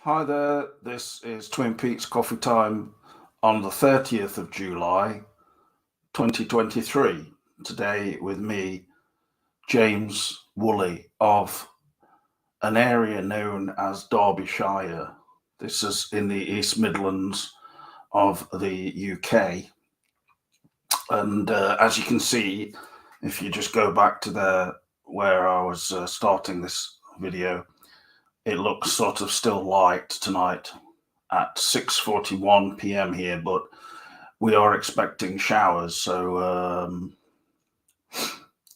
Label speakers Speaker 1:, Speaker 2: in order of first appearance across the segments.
Speaker 1: Hi there, this is Twin Peaks Coffee Time on the 30th of July 2023. Today with me, James Woolley of an area known as Derbyshire. This is in the East Midlands of the UK. And as you can see, if you just go back to there where I was starting this video, it looks sort of still light tonight at 6:41 p.m. here, but we are expecting showers, so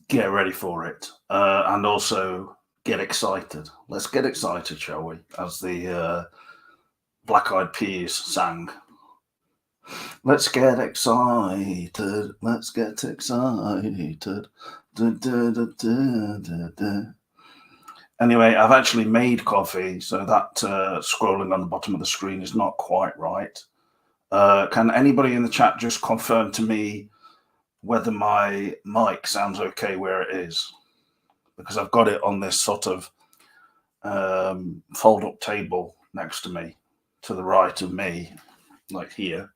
Speaker 1: get ready for it, and also get excited. Let's get excited, shall we? As the Black Eyed Peas sang. Let's get excited. Let's get excited. Da, da, da, da, da. Anyway, I've actually made coffee, so that scrolling on the bottom of the screen is not quite right. Can anybody in the chat just confirm to me whether my mic sounds okay where it is? Because I've got it on this sort of fold-up table next to me, to the right of me, like here,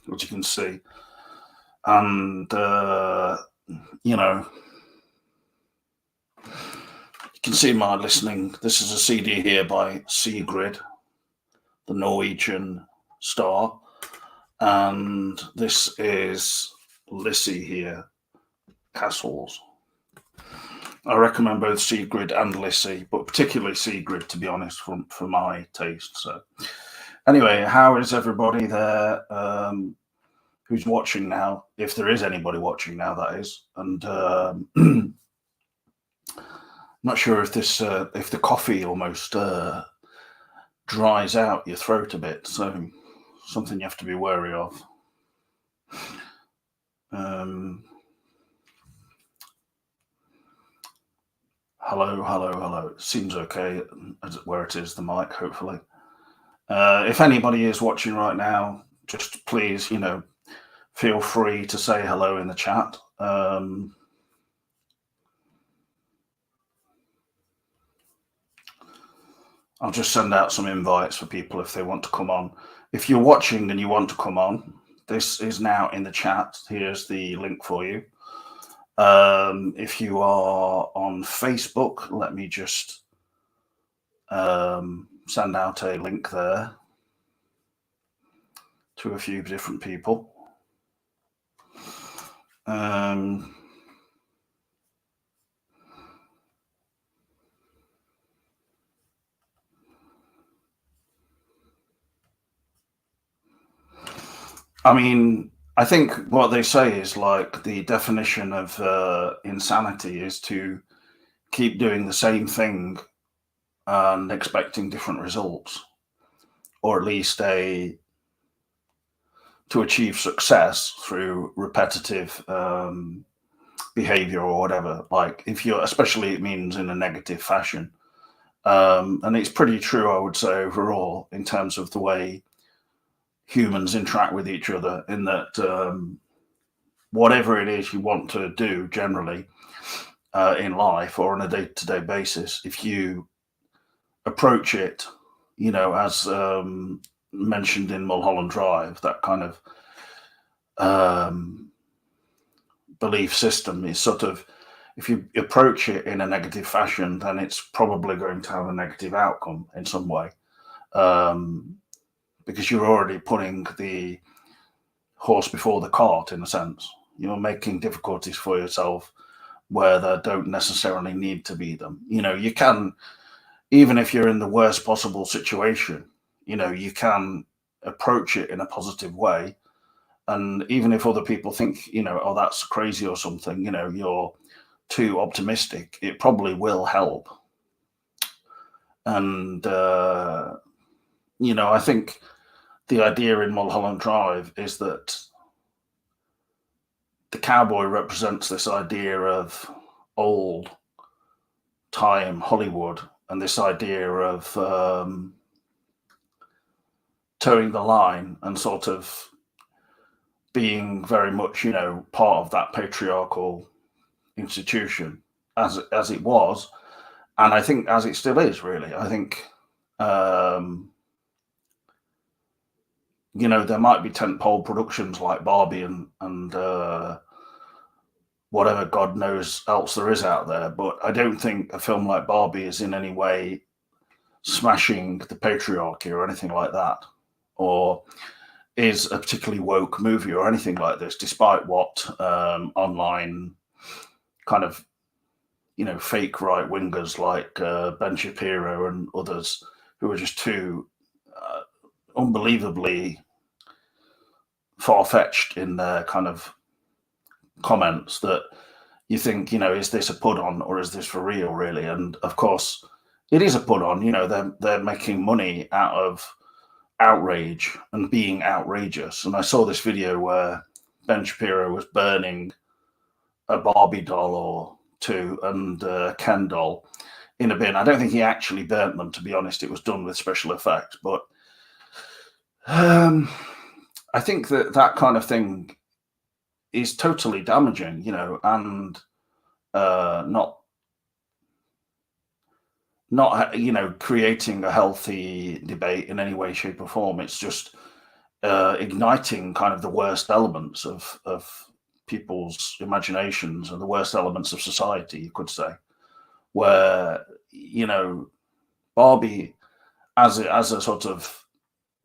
Speaker 1: which you can see. And, you know, you can see my listening. This is a CD here by Sigrid, the Norwegian star. And this is Lissy here, Castles. I recommend both Sigrid and Lissy, but particularly Sigrid, to be honest, for my taste. So, anyway, how is everybody there who's watching now? If there is anybody watching now, that is. And I'm not sure if this, if the coffee almost dries out your throat a bit. So, something you have to be wary of. Hello. Seems okay where it is, the mic, hopefully. If anybody is watching right now, just please, feel free to say hello in the chat. I'll just send out some invites for people if they want to come on. If you're watching and you want to come on, this is now in the chat. Here's the link for you. If you are on Facebook, let me just send out a link there to a few different people. I mean, I think what they say is like the definition of insanity is to keep doing the same thing and expecting different results, or at least to achieve success through repetitive behavior or whatever. Like if you're, especially it means in a negative fashion. And it's pretty true, I would say, overall, in terms of the way humans interact with each other, in that whatever it is you want to do generally in life or on a day-to-day basis, if you approach it, as mentioned in Mulholland Drive, that kind of belief system is sort of, if you approach it in a negative fashion, then it's probably going to have a negative outcome in some way, because you're already putting the horse before the cart, in a sense. You're making difficulties for yourself where there don't necessarily need to be them. You can, even if you're in the worst possible situation, you can approach it in a positive way. And even if other people think, oh, that's crazy or something, you're too optimistic, it probably will help. And, I think the idea in Mulholland Drive is that the cowboy represents this idea of old time Hollywood and this idea of towing the line and sort of being very much, part of that patriarchal institution as it was, and I think as it still is, really. I think Um, you know, there might be tentpole productions like Barbie and whatever God knows else there is out there, but I don't think a film like Barbie is in any way smashing the patriarchy or anything like that, or is a particularly woke movie or anything like this, despite what online kind of, you know, fake right wingers like Ben Shapiro and others who are just too unbelievably far fetched in their kind of comments that you think, you know, is this a put on or is this for real, really? And of course, it is a put on. You know, they're making money out of outrage and being outrageous. And I saw this video where Ben Shapiro was burning a Barbie doll or two and a Ken doll in a bin. I don't think he actually burnt them, to be honest. It was done with special effects, but I think that that kind of thing is totally damaging, you know, and not you know, creating a healthy debate in any way, shape, or form. It's just igniting kind of the worst elements of people's imaginations and the worst elements of society, you could say. Where, you know, Barbie as a sort of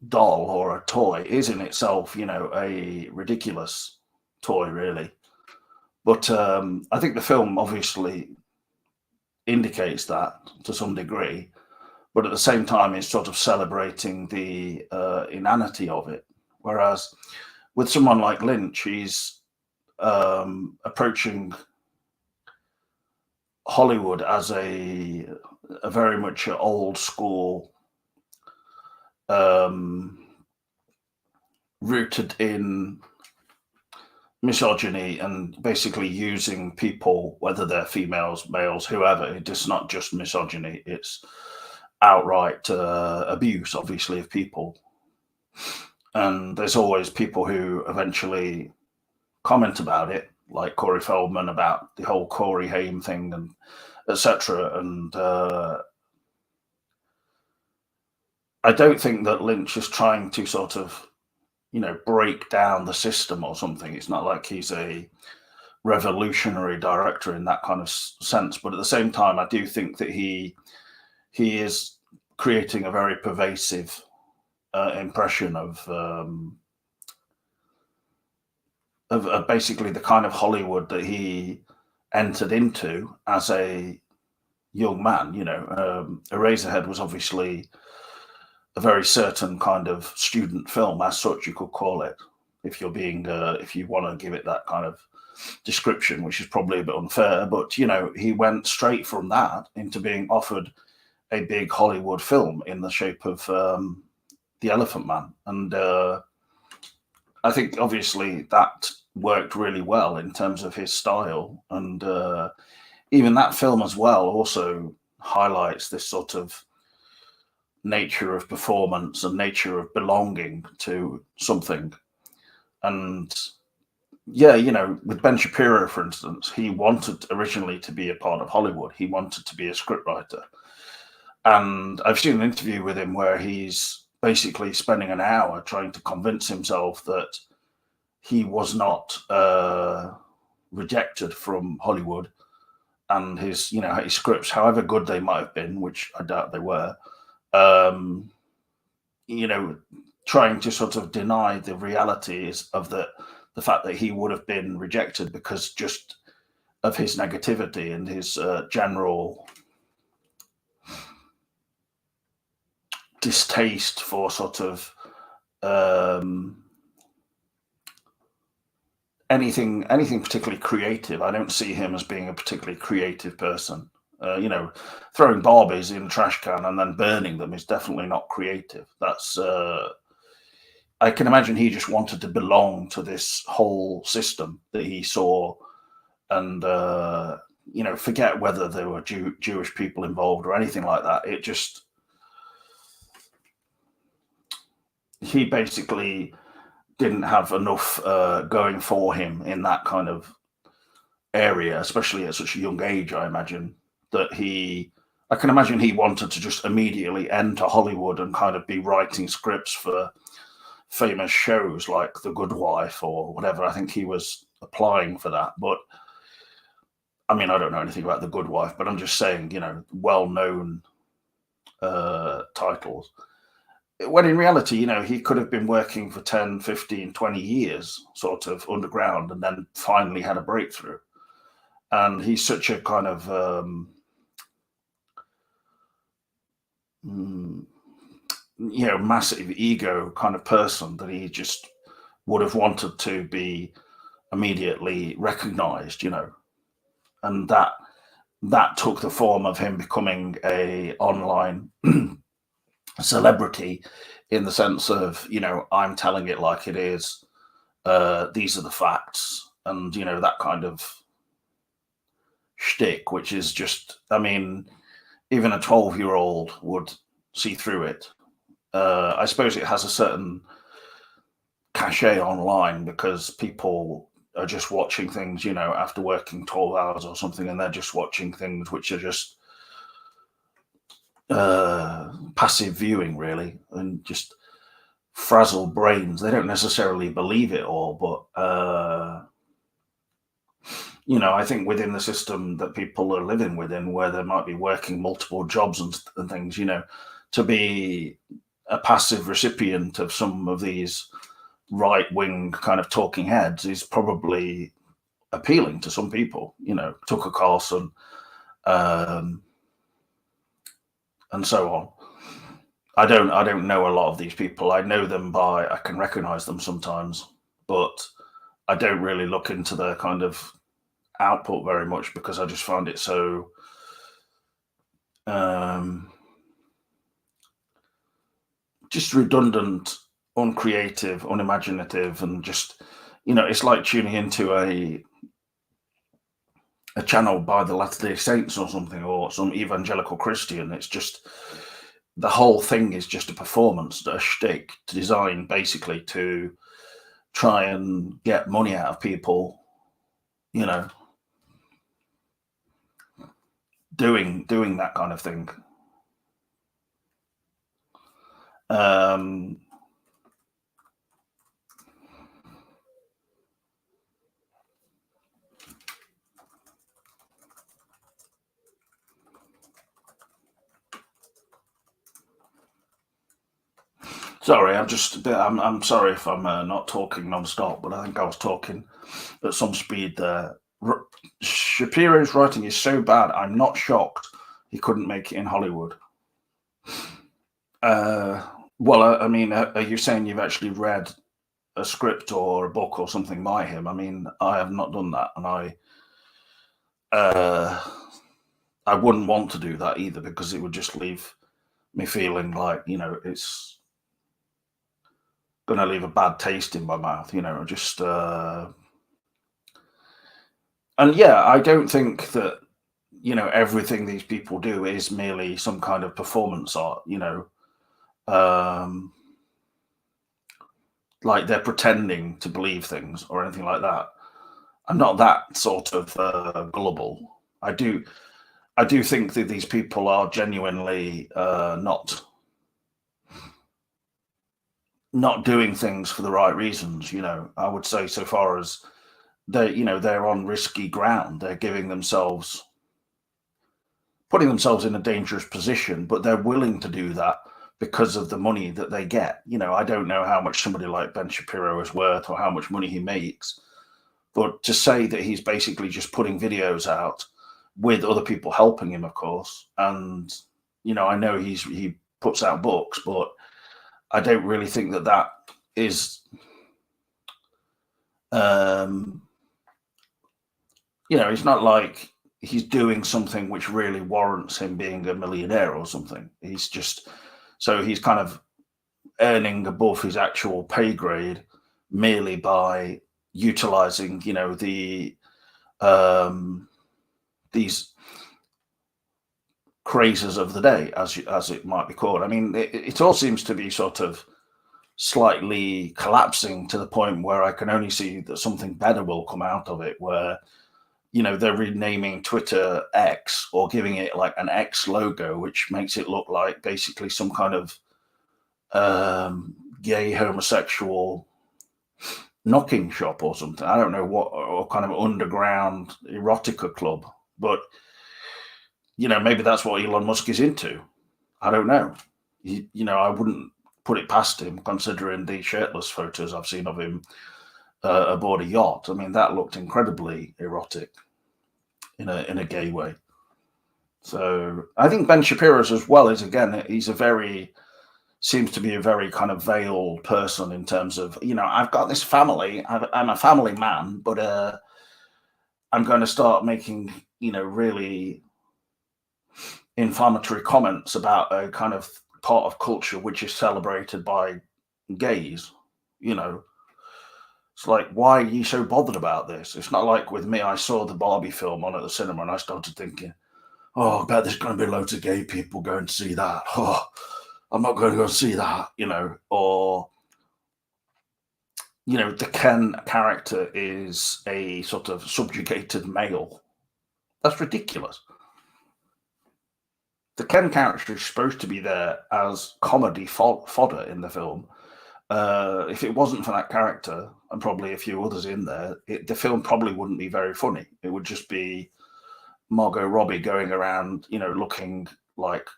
Speaker 1: doll or a toy is in itself, you know, a ridiculous toy, really. But I think the film obviously indicates that to some degree, but at the same time, it's sort of celebrating the inanity of it. Whereas with someone like Lynch, he's approaching Hollywood as a very much old school, rooted in misogyny and basically using people, whether they're females, males, whoever. It's not just misogyny, it's outright abuse, obviously, of people. And there's always people who eventually comment about it, like Corey Feldman about the whole Corey Haim thing and etc. And I don't think that Lynch is trying to sort of, you know, break down the system or something. It's not like he's a revolutionary director in that kind of sense. But at the same time, I do think that he is creating a very pervasive impression of basically the kind of Hollywood that he entered into as a young man. You know, Eraserhead was obviously a very certain kind of student film, as such, you could call it, if you're being, if you want to give it that kind of description, which is probably a bit unfair. But you know, he went straight from that into being offered a big Hollywood film in the shape of The Elephant Man, and I think obviously that worked really well in terms of his style, and even that film as well also highlights this sort of nature of performance and nature of belonging to something. And yeah, you know, with Ben Shapiro, for instance, he wanted originally to be a part of Hollywood. He wanted to be a scriptwriter. And I've seen an interview with him where he's basically spending an hour trying to convince himself that he was not rejected from Hollywood, and his, you know, his scripts, however good they might have been, which I doubt they were, you know, trying to sort of deny the realities of the fact that he would have been rejected because just of his negativity and his general distaste for sort of anything particularly creative. I don't see him as being a particularly creative person. You know, throwing Barbies in a trash can and then burning them is definitely not creative. That's I can imagine he just wanted to belong to this whole system that he saw, and you know, forget whether there were Jewish people involved or anything like that. It just, he basically didn't have enough going for him in that kind of area, especially at such a young age, I imagine, that he I can imagine he wanted to just immediately enter Hollywood and kind of be writing scripts for famous shows like The Good Wife or whatever. I think he was applying for that. But I mean, I don't know anything about The Good Wife, but I'm just saying, well-known titles. When in reality, he could have been working for 10, 15, 20 years sort of underground and then finally had a breakthrough. And he's such a kind of massive ego kind of person that he just would have wanted to be immediately recognized, and that took the form of him becoming a online celebrity, in the sense of, I'm telling it like it is, these are the facts, and that kind of shtick, which is just, I mean, even a 12-year-old would see through it. I suppose it has a certain cachet online because people are just watching things, after working 12 hours or something, and they're just watching things which are just passive viewing, really, and just frazzled brains. They don't necessarily believe it all, but I think within the system that people are living within, where they might be working multiple jobs and things, to be a passive recipient of some of these right-wing kind of talking heads is probably appealing to some people, Tucker Carlson, and so on. I don't know a lot of these people. I know them I can recognize them sometimes, but I don't really look into their kind of output very much because I just find it so just redundant, uncreative, unimaginative, and just, it's like tuning into a channel by the Latter-day Saints or something, or some evangelical Christian. It's just, the whole thing is just a performance, a shtick designed basically to try and get money out of people, doing that kind of thing. Sorry, I'm sorry if I'm not talking non-stop, but I think I was talking at some speed there. Shapiro's writing is so bad, I'm not shocked he couldn't make it in Hollywood. Well, I mean, are you saying you've actually read a script or a book or something by him? I mean, I have not done that, and I wouldn't want to do that either, because it would just leave me feeling like, it's going to leave a bad taste in my mouth, just and yeah, I don't think that, everything these people do is merely some kind of performance art, like they're pretending to believe things or anything like that. I'm not that sort of gullible. I do think that these people are genuinely not doing things for the right reasons. I would say, so far as they're on risky ground. They're putting themselves in a dangerous position, but they're willing to do that because of the money that they get. I don't know how much somebody like Ben Shapiro is worth or how much money he makes, but to say that he's basically just putting videos out with other people helping him, of course, and I know he puts out books, but I don't really think that is it's not like he's doing something which really warrants him being a millionaire or something. He's kind of earning above his actual pay grade merely by utilizing, these crazes of the day, as it might be called. I mean, it all seems to be sort of slightly collapsing to the point where I can only see that something better will come out of it, where they're renaming Twitter X or giving it like an X logo, which makes it look like basically some kind of gay homosexual knocking shop or something. I don't know what, or kind of underground erotica club, but maybe that's what Elon Musk is into. I don't know. I wouldn't put it past him, considering the shirtless photos I've seen of him aboard a yacht. I mean, that looked incredibly erotic in a gay way. So I think Ben Shapiro's as well is, again, seems to be a very kind of veiled person in terms of, I've got this family, I'm a family man, but I'm going to start making, really inflammatory comments about a kind of part of culture which is celebrated by gays. It's like, why are you so bothered about this? It's not like with me, I saw the Barbie film on at the cinema and I started thinking, oh, I bet there's going to be loads of gay people going to see that. Oh, I'm not going to go see that, or, the Ken character is a sort of subjugated male. That's ridiculous. The Ken character is supposed to be there as comedy fodder in the film. If it wasn't for that character and probably a few others in there, the film probably wouldn't be very funny. It would just be Margot Robbie going around, looking like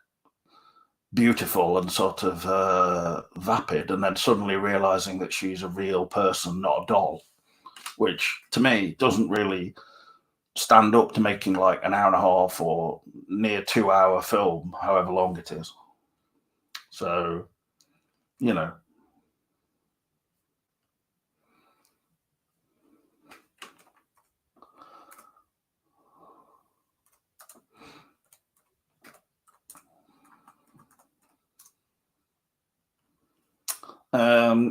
Speaker 1: beautiful and sort of vapid, and then suddenly realizing that she's a real person, not a doll, which to me doesn't really stand up to making like an hour and a half or near 2 hour film, however long it is. So,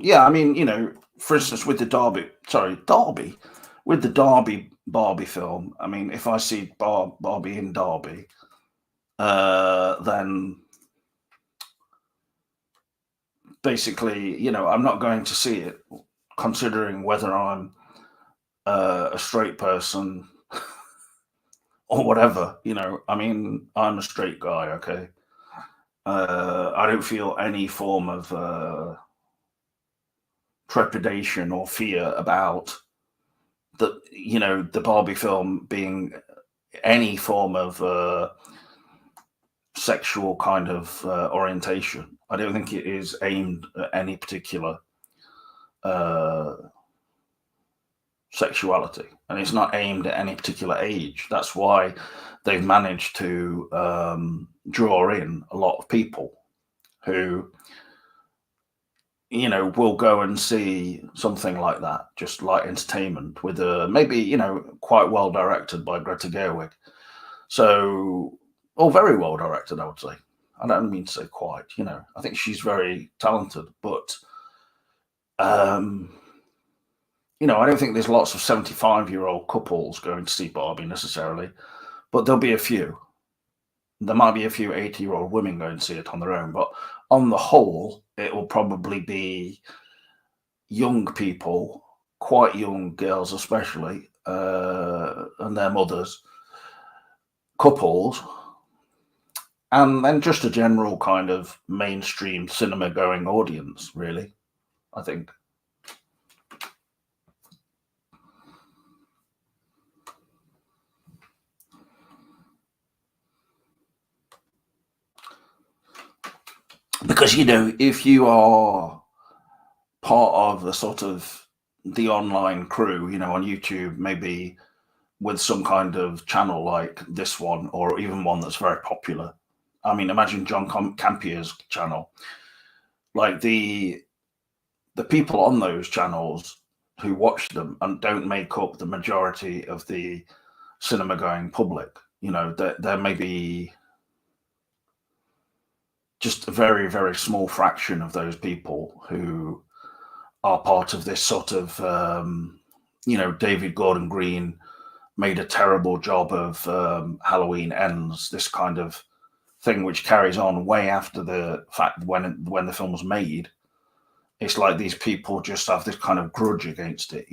Speaker 1: yeah, I mean, for instance, with the with the Derby Barbie film, I mean, if I see Barbie in Derby, then basically, I'm not going to see it, considering whether I'm a straight person or whatever. I mean, I'm a straight guy, okay? I don't feel any form of trepidation or fear about the Barbie film being any form of sexual kind of orientation. I don't think it is aimed at any particular sexuality, and it's not aimed at any particular age. That's why they've managed to draw in a lot of people who will go and see something like that, just light entertainment with maybe quite well directed by Greta Gerwig. So, very well directed, I would say. I don't mean to say quite. I think she's very talented, but I don't think there's lots of 75-year-old couples going to see Barbie necessarily, but there'll be a few. There might be a few 80-year-old women going to see it on their own, but on the whole, it will probably be young people, quite young girls especially, and their mothers, couples, and then just a general kind of mainstream cinema-going audience, really, I think. Because, if you are part of the sort of the online crew, on YouTube, maybe with some kind of channel like this one, or even one that's very popular. I mean, imagine John Campier's channel. Like the people on those channels who watch them and don't make up the majority of the cinema-going public. There may be just a very, very small fraction of those people who are part of this sort of, David Gordon Green made a terrible job of Halloween Ends, this kind of thing which carries on way after the fact when the film was made. It's like these people just have this kind of grudge against it,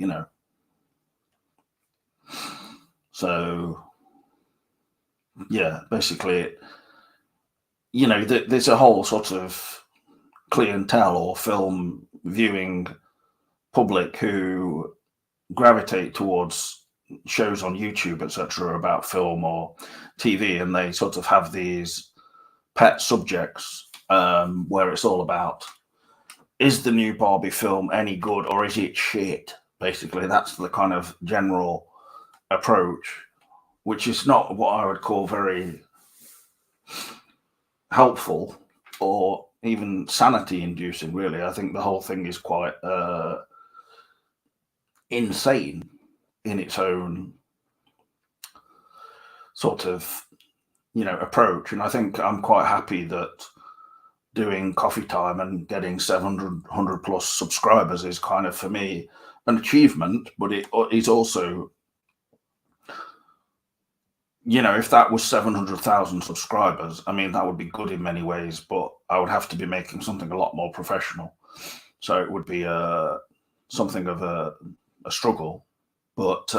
Speaker 1: So yeah, basically, there's a whole sort of clientele or film viewing public who gravitate towards shows on YouTube, etc., about film or TV, and they sort of have these pet subjects where it's all about, is the new Barbie film any good or is it shit? Basically, that's the kind of general approach, which is not what I would call very helpful or even sanity inducing, really. I think the whole thing is quite insane in its own sort of approach. And I think I'm quite happy that doing Coffee Time and getting 700 plus subscribers is kind of, for me, an achievement, but it is also, if that was 700,000 subscribers, I mean, that would be good in many ways, but I would have to be making something a lot more professional. So it would be something of a struggle. But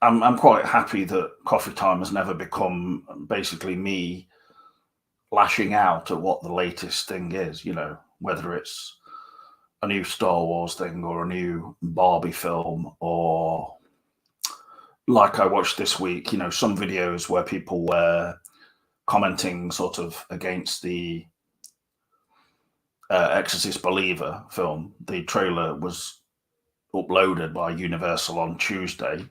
Speaker 1: I'm quite happy that Coffee Time has never become basically me lashing out at what the latest thing is, whether it's a new Star Wars thing or a new Barbie film, or like I watched this week, some videos where people were commenting sort of against the Exorcist Believer film. The trailer was uploaded by Universal on Tuesday.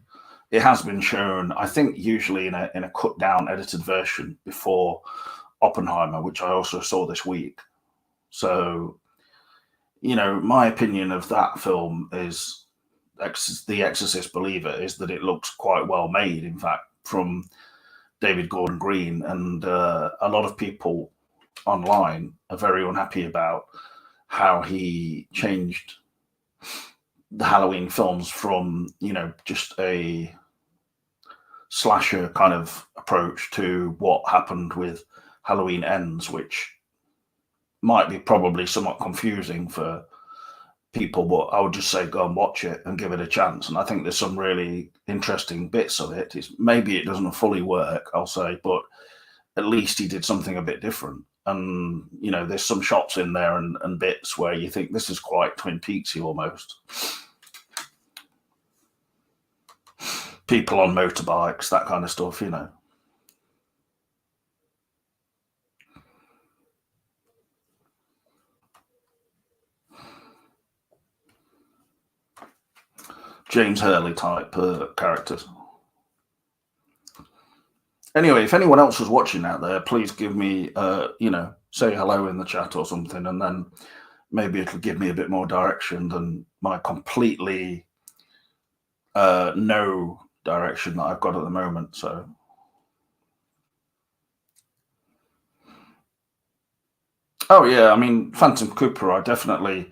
Speaker 1: It has been shown, I think, usually in a cut down edited version before Oppenheimer, which I also saw this week. So, my opinion of that film is The Exorcist Believer is that it looks quite well made, in fact, from David Gordon Green. And a lot of people online are very unhappy about how he changed the Halloween films from, just a slasher kind of approach to what happened with Halloween Ends, which might be probably somewhat confusing for people, but I would just say go and watch it and give it a chance. And I think there's some really interesting bits of it. Maybe it doesn't fully work, I'll say, but at least he did something a bit different. And, there's some shots in there and bits where you think this is quite Twin Peaksy almost. People on motorbikes, that kind of stuff, James Hurley type characters. Anyway, if anyone else was watching out there, please give me, say hello in the chat or something, and then maybe it'll give me a bit more direction than my completely no direction that I've got at the moment. So, oh yeah, I mean, Phantom Cooper, I definitely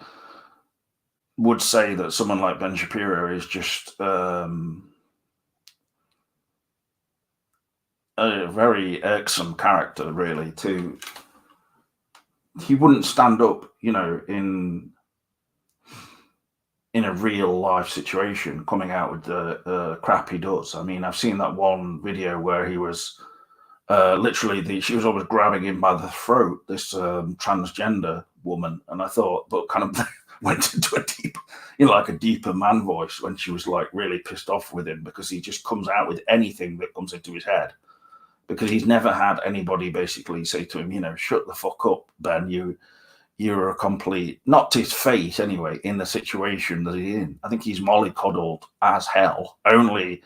Speaker 1: would say that someone like Ben Shapiro is just a very irksome character, really. He wouldn't stand up, in a real life situation, coming out with the crap he does. I mean, I've seen that one video where he was literally she was always grabbing him by the throat, this transgender woman, and I thought, but kind of went into a deep, like a deeper man voice when she was like really pissed off with him because he just comes out with anything that comes into his head. Because he's never had anybody basically say to him, shut the fuck up, Ben. You're a complete, not to his face anyway, in the situation that he's in. I think he's mollycoddled as hell, only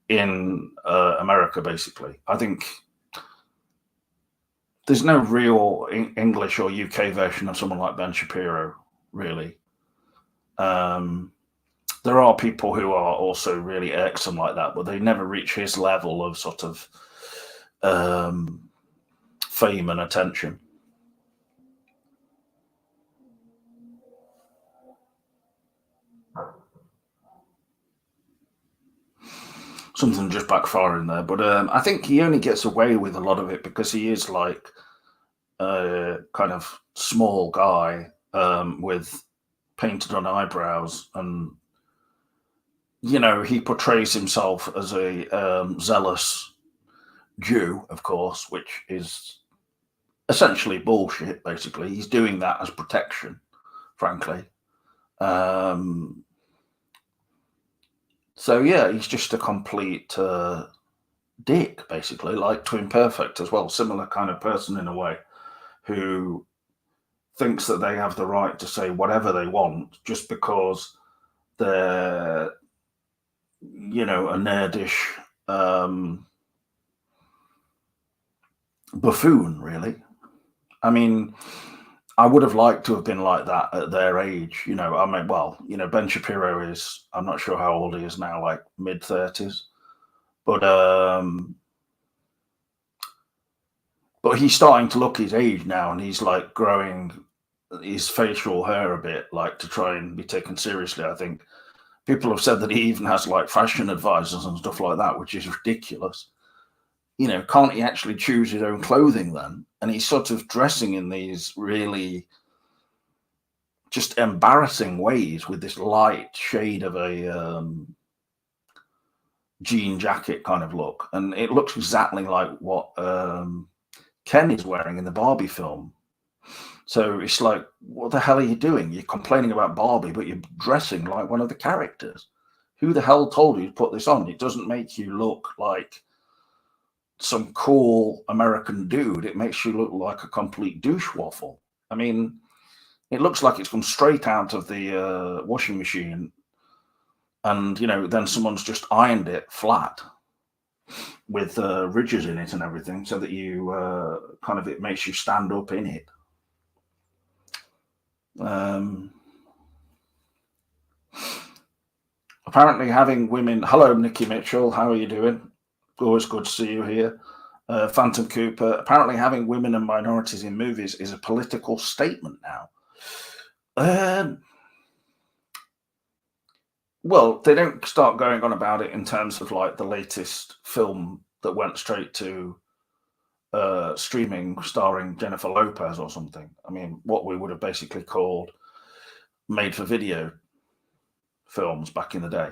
Speaker 1: in America, basically. I think there's no real English or UK version of someone like Ben Shapiro, really. There are people who are also really irksome like that, but they never reach his level of sort of fame and attention. Something just backfiring there, but I think he only gets away with a lot of it because he is like a kind of small guy with painted on eyebrows, and he portrays himself as a zealous Jew, of course, which is essentially bullshit. Basically, he's doing that as protection, frankly. So yeah, he's just a complete dick, basically, like Twin Perfect as well. Similar kind of person in a way, who thinks that they have the right to say whatever they want just because they're, a nerdish buffoon, really. I mean, I would have liked to have been like that at their age. Ben Shapiro is, I'm not sure how old he is now, like mid-30s. But he's starting to look his age now, and he's like growing his facial hair a bit, like to try and be taken seriously. I think people have said that he even has like fashion advisors and stuff like that, which is ridiculous. Can't he actually choose his own clothing then? And he's sort of dressing in these really just embarrassing ways with this light shade of a jean jacket kind of look. And it looks exactly like what Ken is wearing in the Barbie film. So it's like, what the hell are you doing? You're complaining about Barbie, but you're dressing like one of the characters. Who the hell told you to put this on? It doesn't make you look like some cool American dude. It makes you look like a complete douche waffle. I mean, it looks like it's come straight out of the washing machine, and then someone's just ironed it flat with ridges in it and everything, so that you it makes you stand up in it. Apparently having women. Hello, Nikki Mitchell. How are you doing? Always good to see you here. Phantom Cooper. Apparently having women and minorities in movies is a political statement now. Well, they don't start going on about it in terms of like the latest film that went straight to streaming starring Jennifer Lopez or something. I mean, what we would have basically called made for video films back in the day,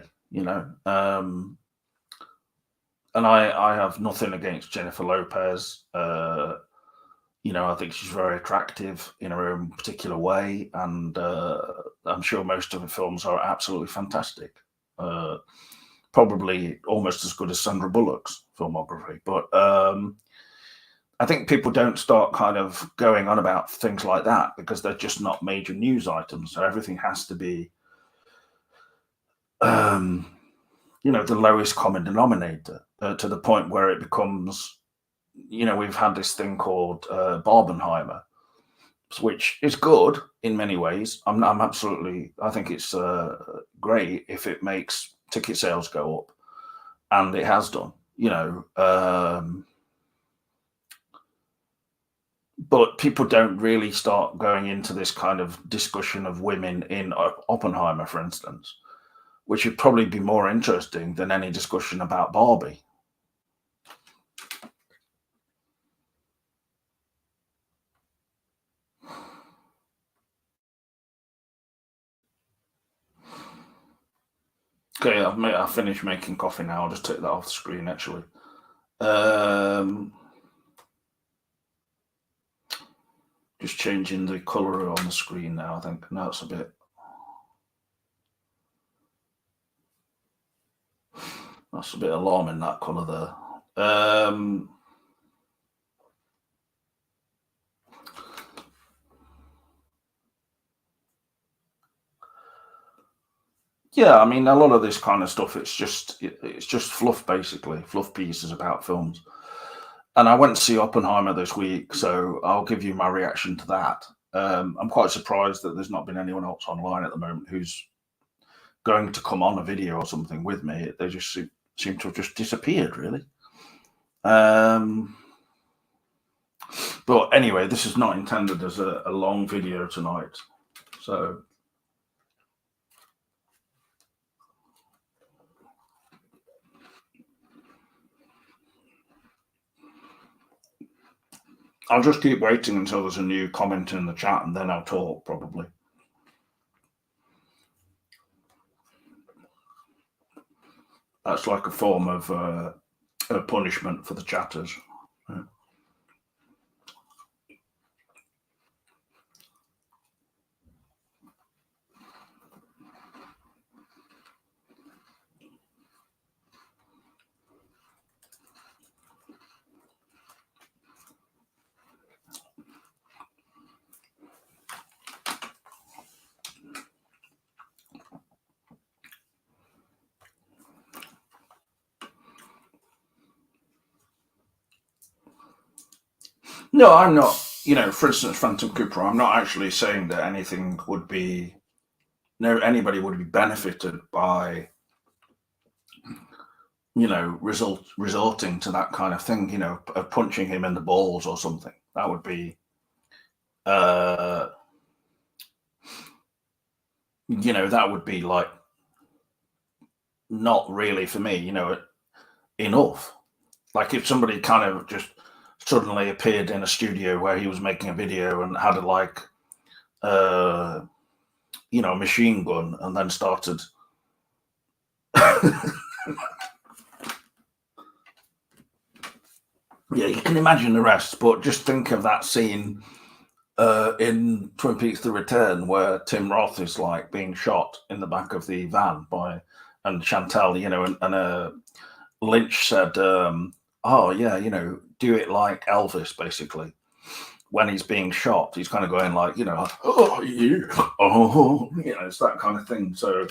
Speaker 1: and I have nothing against Jennifer Lopez. I think she's very attractive in her own particular way, and I'm sure most of her films are absolutely fantastic. Probably almost as good as Sandra Bullock's filmography. But I think people don't start kind of going on about things like that because they're just not major news items. So everything has to be, the lowest common denominator to the point where it becomes, we've had this thing called Barbenheimer, which is good in many ways. I think it's great if it makes ticket sales go up, and it has done, but people don't really start going into this kind of discussion of women in Oppenheimer, for instance, which would probably be more interesting than any discussion about Barbie. Okay, I've finished making coffee now. I'll just take that off the screen, actually. Just changing the colour on the screen now, I think. Now it's a bit... That's a bit alarming, that colour there. Yeah, I mean, a lot of this kind of stuff, it's just fluff, basically, fluff pieces about films. And I went to see Oppenheimer this week, so I'll give you my reaction to that. I'm quite surprised that there's not been anyone else online at the moment who's going to come on a video or something with me. They just seem to have just disappeared, really. But anyway, this is not intended as a long video tonight. So I'll just keep waiting until there's a new comment in the chat, and then I'll talk, probably. That's like a form of a punishment for the chatters. Yeah. No, I'm not. For instance, Phantom Cooper. I'm not actually saying that anything would be. No, anybody would be benefited by resorting to that kind of thing, of punching him in the balls or something. That would be, uh, that would be like not really for me, enough. Like if somebody kind of just suddenly appeared in a studio where he was making a video and had a machine gun and then started. Yeah, you can imagine the rest, but just think of that scene in Twin Peaks: The Return where Tim Roth is like being shot in the back of the van and Chantal, and Lynch said, "Oh yeah, do it like Elvis, basically." When he's being shot, he's kind of going like, "Oh yeah, oh," it's that kind of thing. So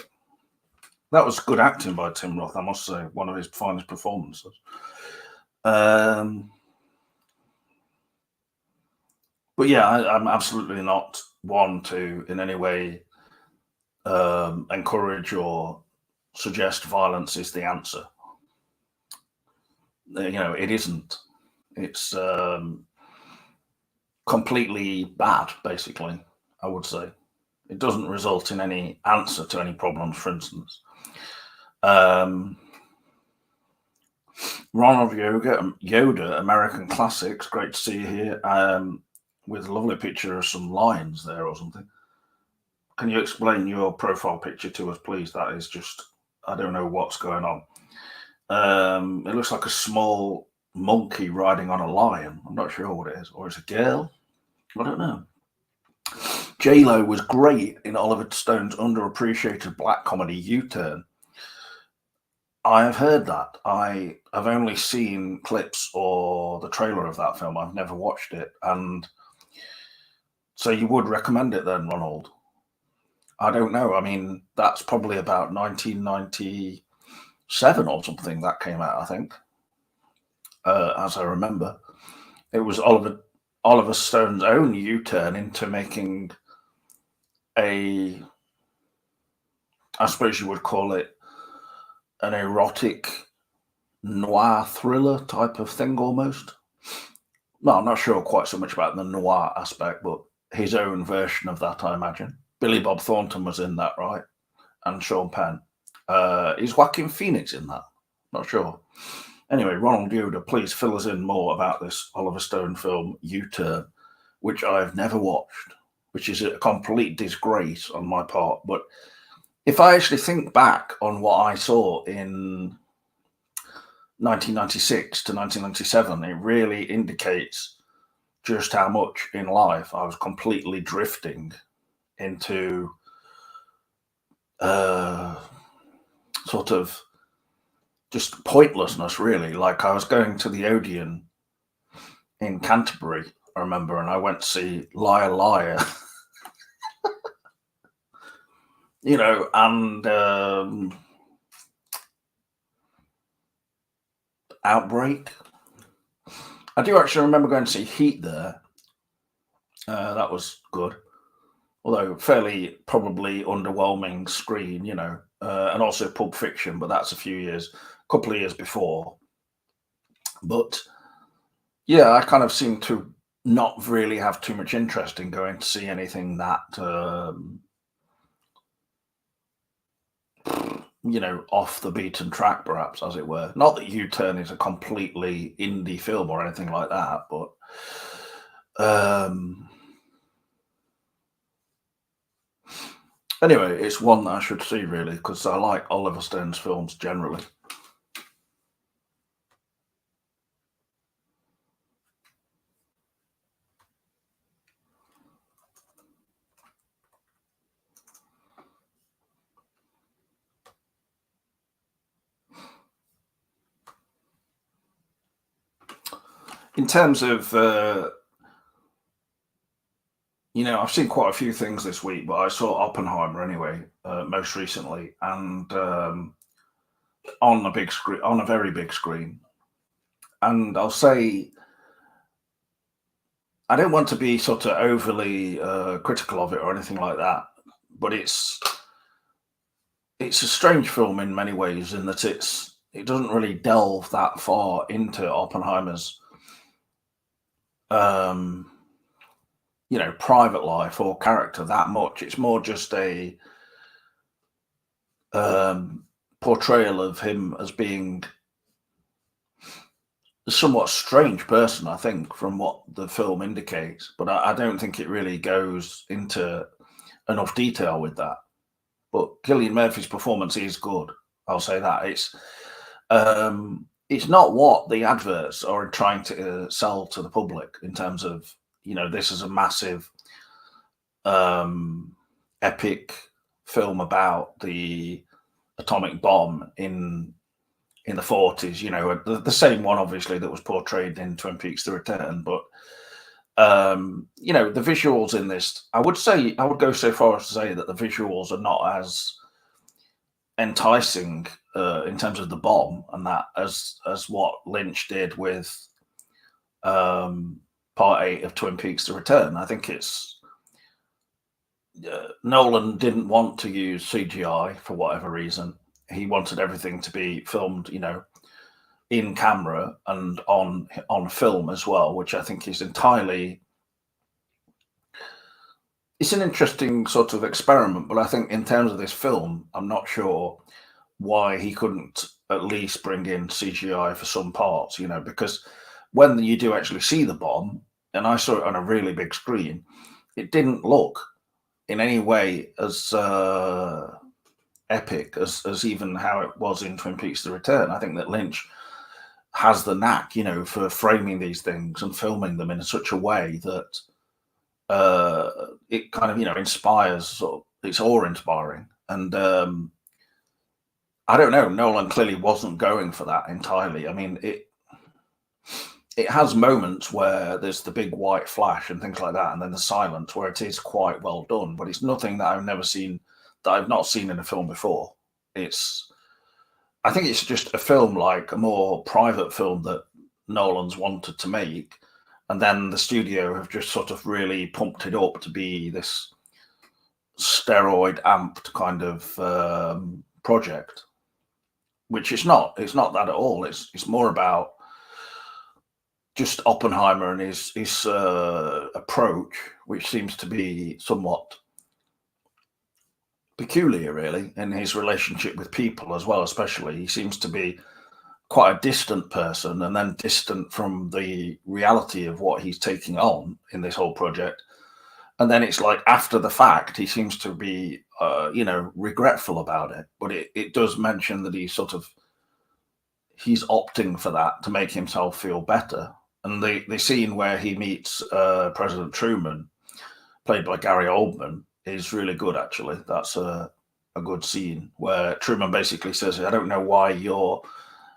Speaker 1: that was good acting by Tim Roth, I must say, one of his finest performances. But yeah, I'm absolutely not one to in any way encourage or suggest violence is the answer. It isn't. It's completely bad, basically, I would say. It doesn't result in any answer to any problems, for instance. Ronald Yoda, American Classics, great to see you here, with a lovely picture of some lions there or something. Can you explain your profile picture to us, please? That is just, I don't know what's going on. It looks like a small monkey riding on a lion. I'm not sure what it is. Or it's a girl. I don't know. J-Lo was great in Oliver Stone's underappreciated black comedy U-Turn. I have heard that. I have only seen clips or the trailer of that film. I've never watched it. And so you would recommend it then, Ronald? I don't know. I mean, that's probably about 1997 or something that came out, I think, as I remember. It was Oliver Stone's own U-turn into making I suppose you would call it an erotic noir thriller type of thing almost. No, I'm not sure quite so much about the noir aspect, but his own version of that, I imagine. Billy Bob Thornton was in that, right? And Sean Penn. Is Joaquin Phoenix in that? Not sure. Anyway, Ronald Yoda, please fill us in more about this Oliver Stone film, U-Turn, which I've never watched, which is a complete disgrace on my part. But if I actually think back on what I saw in 1996 to 1997, it really indicates just how much in life I was completely drifting into sort of just pointlessness, really. Like I was going to the Odeon in Canterbury, I remember, and I went to see Liar Liar, and Outbreak. I do actually remember going to see Heat there. That was good, although fairly probably underwhelming screen, and also Pulp Fiction, but that's a couple of years before. But yeah, I kind of seem to not really have too much interest in going to see anything that off the beaten track, perhaps, as it were. Not that U-Turn is a completely indie film or anything like that, but anyway, it's one that I should see, really, because I like Oliver Stone's films generally. in terms of I've seen quite a few things this week, but I saw Oppenheimer anyway, most recently, and on a big screen, on a very big screen. And I'll say, I don't want to be sort of overly critical of it or anything like that, but it's a strange film in many ways in that it doesn't really delve that far into Oppenheimer's private life or character that much. It's more just a portrayal of him as being a somewhat strange person, I think, from what the film indicates. But I don't think it really goes into enough detail with that. But Cillian Murphy's performance is good. I'll say that it's not what the adverts are trying to sell to the public in terms of this is a massive epic film about the atomic bomb in the 40s, the same one obviously that was portrayed in Twin Peaks: The Return. But the visuals in this, I would go so far as to say that the visuals are not as enticing in terms of the bomb and that as what Lynch did with Part 8 of Twin Peaks: The Return. I think it's Nolan didn't want to use CGI for whatever reason. He wanted everything to be filmed, in camera and on film as well, which I think is entirely. It's an interesting sort of experiment, but I think in terms of this film, I'm not sure why he couldn't at least bring in CGI for some parts, because when you do actually see the bomb, and I saw it on a really big screen, it didn't look in any way as epic as even how it was in Twin Peaks: The Return. I think that Lynch has the knack, for framing these things and filming them in such a way that it kind of, inspires, it's awe-inspiring. And I don't know, Nolan clearly wasn't going for that entirely. I mean, it has moments where there's the big white flash and things like that, and then the silence where it is quite well done, but it's nothing that I've not seen in a film before. I think it's just a film, like a more private film that Nolan's wanted to make, and then the studio have just sort of really pumped it up to be this steroid amped kind of project, which it's not. It's not that at all. It's more about just Oppenheimer and his approach, which seems to be somewhat peculiar, really, in his relationship with people as well. Especially, he seems to be quite a distant person, and then distant from the reality of what he's taking on in this whole project. And then it's like after the fact, he seems to be, regretful about it. But it does mention that he's opting for that to make himself feel better. And the scene where he meets President Truman, played by Gary Oldman, is really good, actually. That's a good scene where Truman basically says, I don't know why you're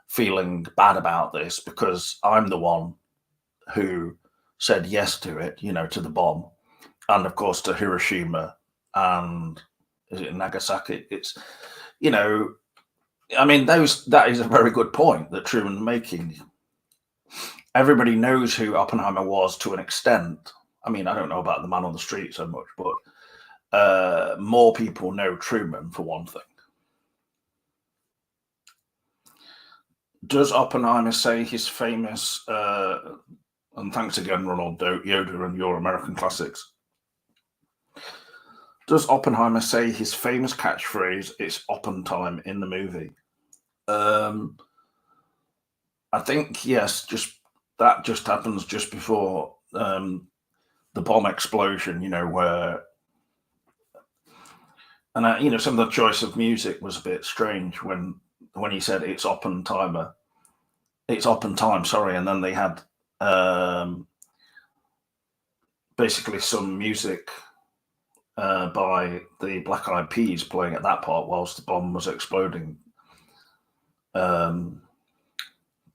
Speaker 1: feeling bad about this, because I'm the one who said yes to it, to the bomb. And of course, to Hiroshima and is it Nagasaki? It's, I mean, that is a very good point that Truman's making. Everybody knows who Oppenheimer was to an extent. I mean, I don't know about the man on the street so much, but more people know Truman, for one thing. Does Oppenheimer say his famous, and thanks again, Ronald Yoder and your American Classics. Does Oppenheimer say his famous catchphrase, "It's Oppen time," in the movie? I think, yes, that just happens just before the bomb explosion, where, and some of the choice of music was a bit strange when he said it's Oppen time, sorry, and then they had basically some music by the Black Eyed Peas playing at that part whilst the bomb was exploding.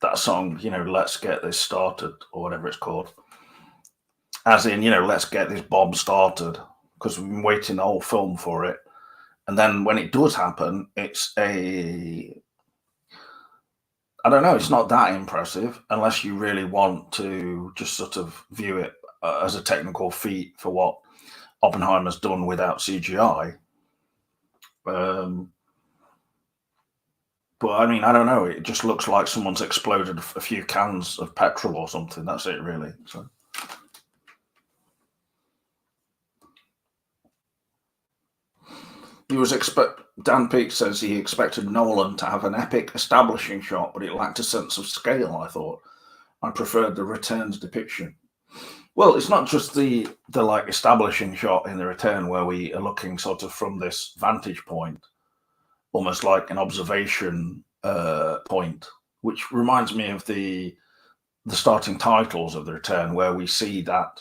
Speaker 1: that song, Let's Get This Started, or whatever it's called. As in, let's get this bomb started, because we've been waiting the whole film for it. And then when it does happen, it's I don't know, it's not that impressive unless you really want to just sort of view it as a technical feat for what Oppenheimer's done without CGI. But I mean, I don't know. It just looks like someone's exploded a few cans of petrol or something. That's it, really. So. Dan Peake says he expected Nolan to have an epic establishing shot, but it lacked a sense of scale. I thought I preferred the Return's depiction. Well, it's not just the like establishing shot in the Return where we are looking sort of from this vantage point, almost like an observation point, which reminds me of the starting titles of the Return, where we see that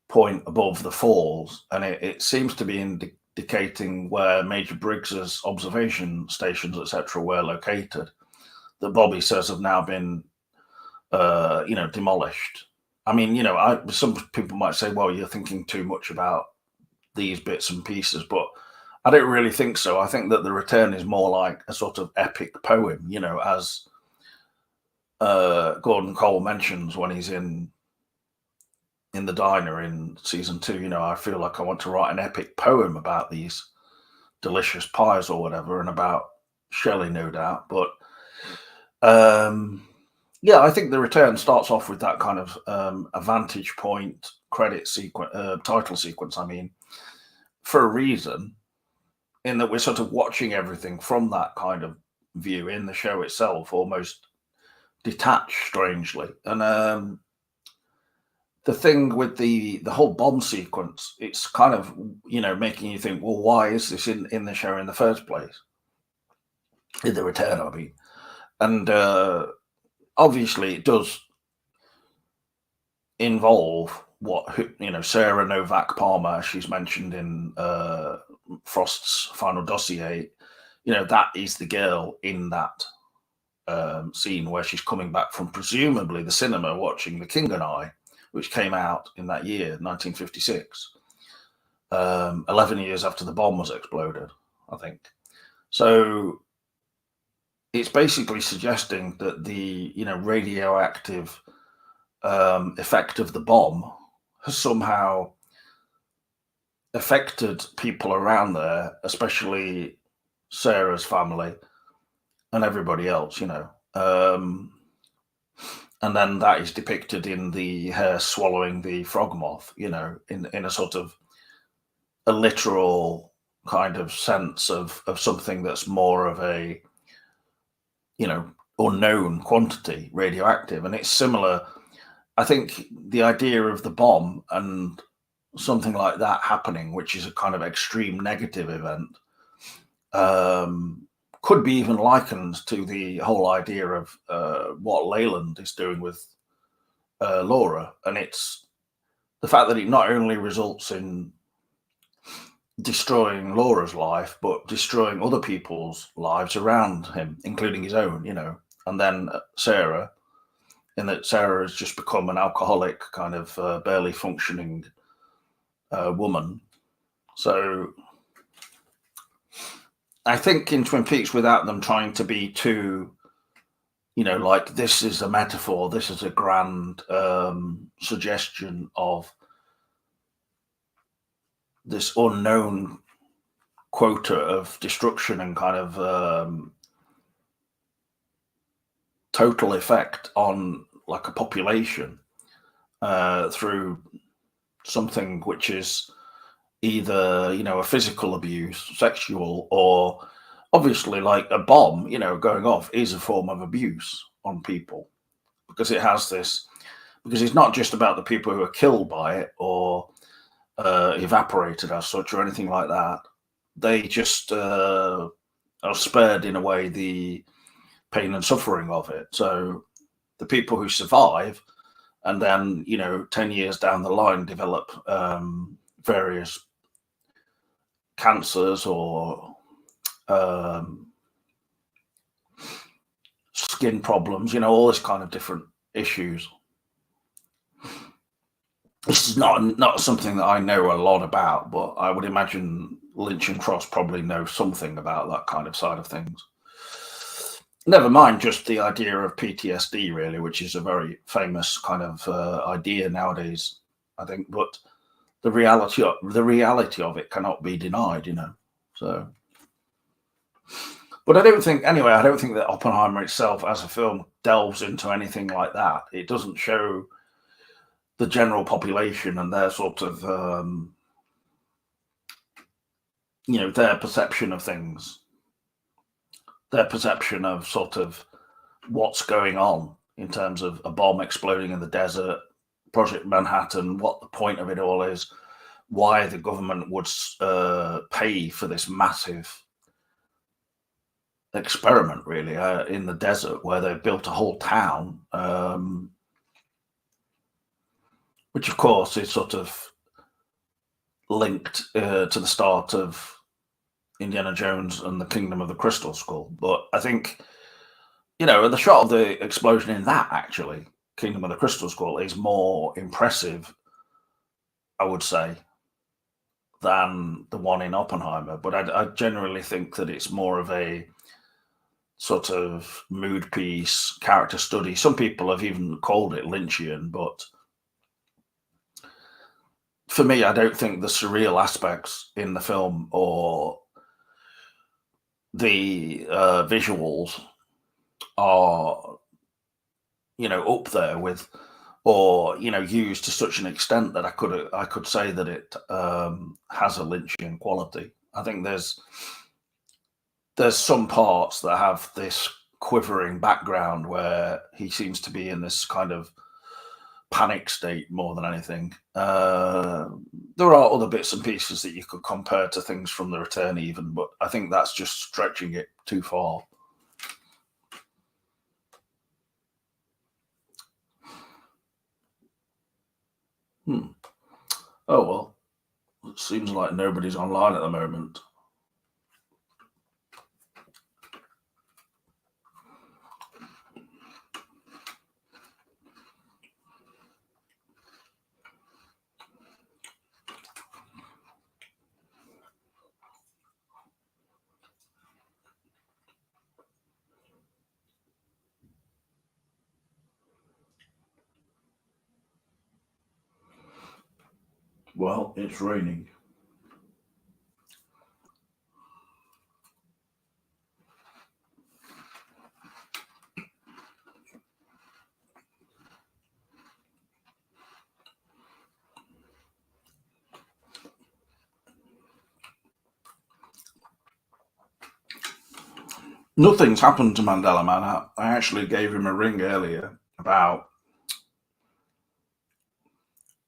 Speaker 1: point above the falls, and it seems to be indicating where Major Briggs's observation stations, etc., were located, that Bobby says have now been, demolished. I mean, some people might say, well, you're thinking too much about these bits and pieces, but I don't really think so. I think that the Return is more like a sort of epic poem, as Gordon Cole mentions when he's in the diner in season 2. I feel like I want to write an epic poem about these delicious pies or whatever, and about Shelley, no doubt. But I think the Return starts off with that kind of a vantage point credit sequence, title sequence. I mean, for a reason, in that we're sort of watching everything from that kind of view in the show itself, almost detached, strangely. And the thing with the whole bomb sequence, it's kind of making you think, well, why is this in the show in the first place? In the Return, I mean. And obviously it does involve Sarah Novak Palmer, she's mentioned in Frost's final dossier. That is the girl in that scene where she's coming back from presumably the cinema watching The King and I, which came out in that year, 1956, 11 years after the bomb was exploded, I think. So it's basically suggesting that the radioactive effect of the bomb has somehow affected people around there, especially Sarah's family and everybody else, and then that is depicted in the her swallowing the frog moth, in a sort of a literal kind of sense of something that's more of a unknown quantity, radioactive. And it's similar, I think, the idea of the bomb and something like that happening, which is a kind of extreme negative event, could be even likened to the whole idea of what Leyland is doing with Laura. And it's the fact that it not only results in destroying Laura's life, but destroying other people's lives around him, including his own, and then Sarah, in that Sarah has just become an alcoholic, kind of barely functioning woman. So I think in Twin Peaks, without them trying to be too, like this is a metaphor, this is a grand suggestion of this unknown quota of destruction and kind of total effect on like a population through something which is either a physical abuse, sexual, or obviously like a bomb going off is a form of abuse on people, because it has this, because it's not just about the people who are killed by it or evaporated as such or anything like that. They just are spared in a way the pain and suffering of it. So the people who survive and then 10 years down the line develop various cancers or skin problems, all this kind of different issues. This is not something that I know a lot about, but I would imagine Lynch and Cross probably know something about that kind of side of things. Never mind just the idea of PTSD, really, which is a very famous kind of idea nowadays, I think. But the reality of it cannot be denied, So, but I don't think that Oppenheimer itself, as a film, delves into anything like that. It doesn't show the general population and their sort of, their perception of things. Their perception of sort of what's going on in terms of a bomb exploding in the desert, Project Manhattan, what the point of it all is, why the government would pay for this massive experiment, really, in the desert where they built a whole town, which, of course, is sort of linked to the start of Indiana Jones and the Kingdom of the Crystal Skull. But I think, the shot of the explosion in that, actually, Kingdom of the Crystal Skull, is more impressive, I would say, than the one in Oppenheimer. But I generally think that it's more of a sort of mood piece, character study. Some people have even called it Lynchian, but for me, I don't think the surreal aspects in the film or the visuals are, up there with, or used to such an extent that I could say that it has a Lynchian quality. I think there's some parts that have this quivering background where he seems to be in this kind of panic state more than anything. There are other bits and pieces that you could compare to things from The Return even, but I think that's just stretching it too far. Oh, well, it seems like nobody's online at the moment. Well, it's raining. Nothing's happened to Mandela Man. I actually gave him a ring earlier, about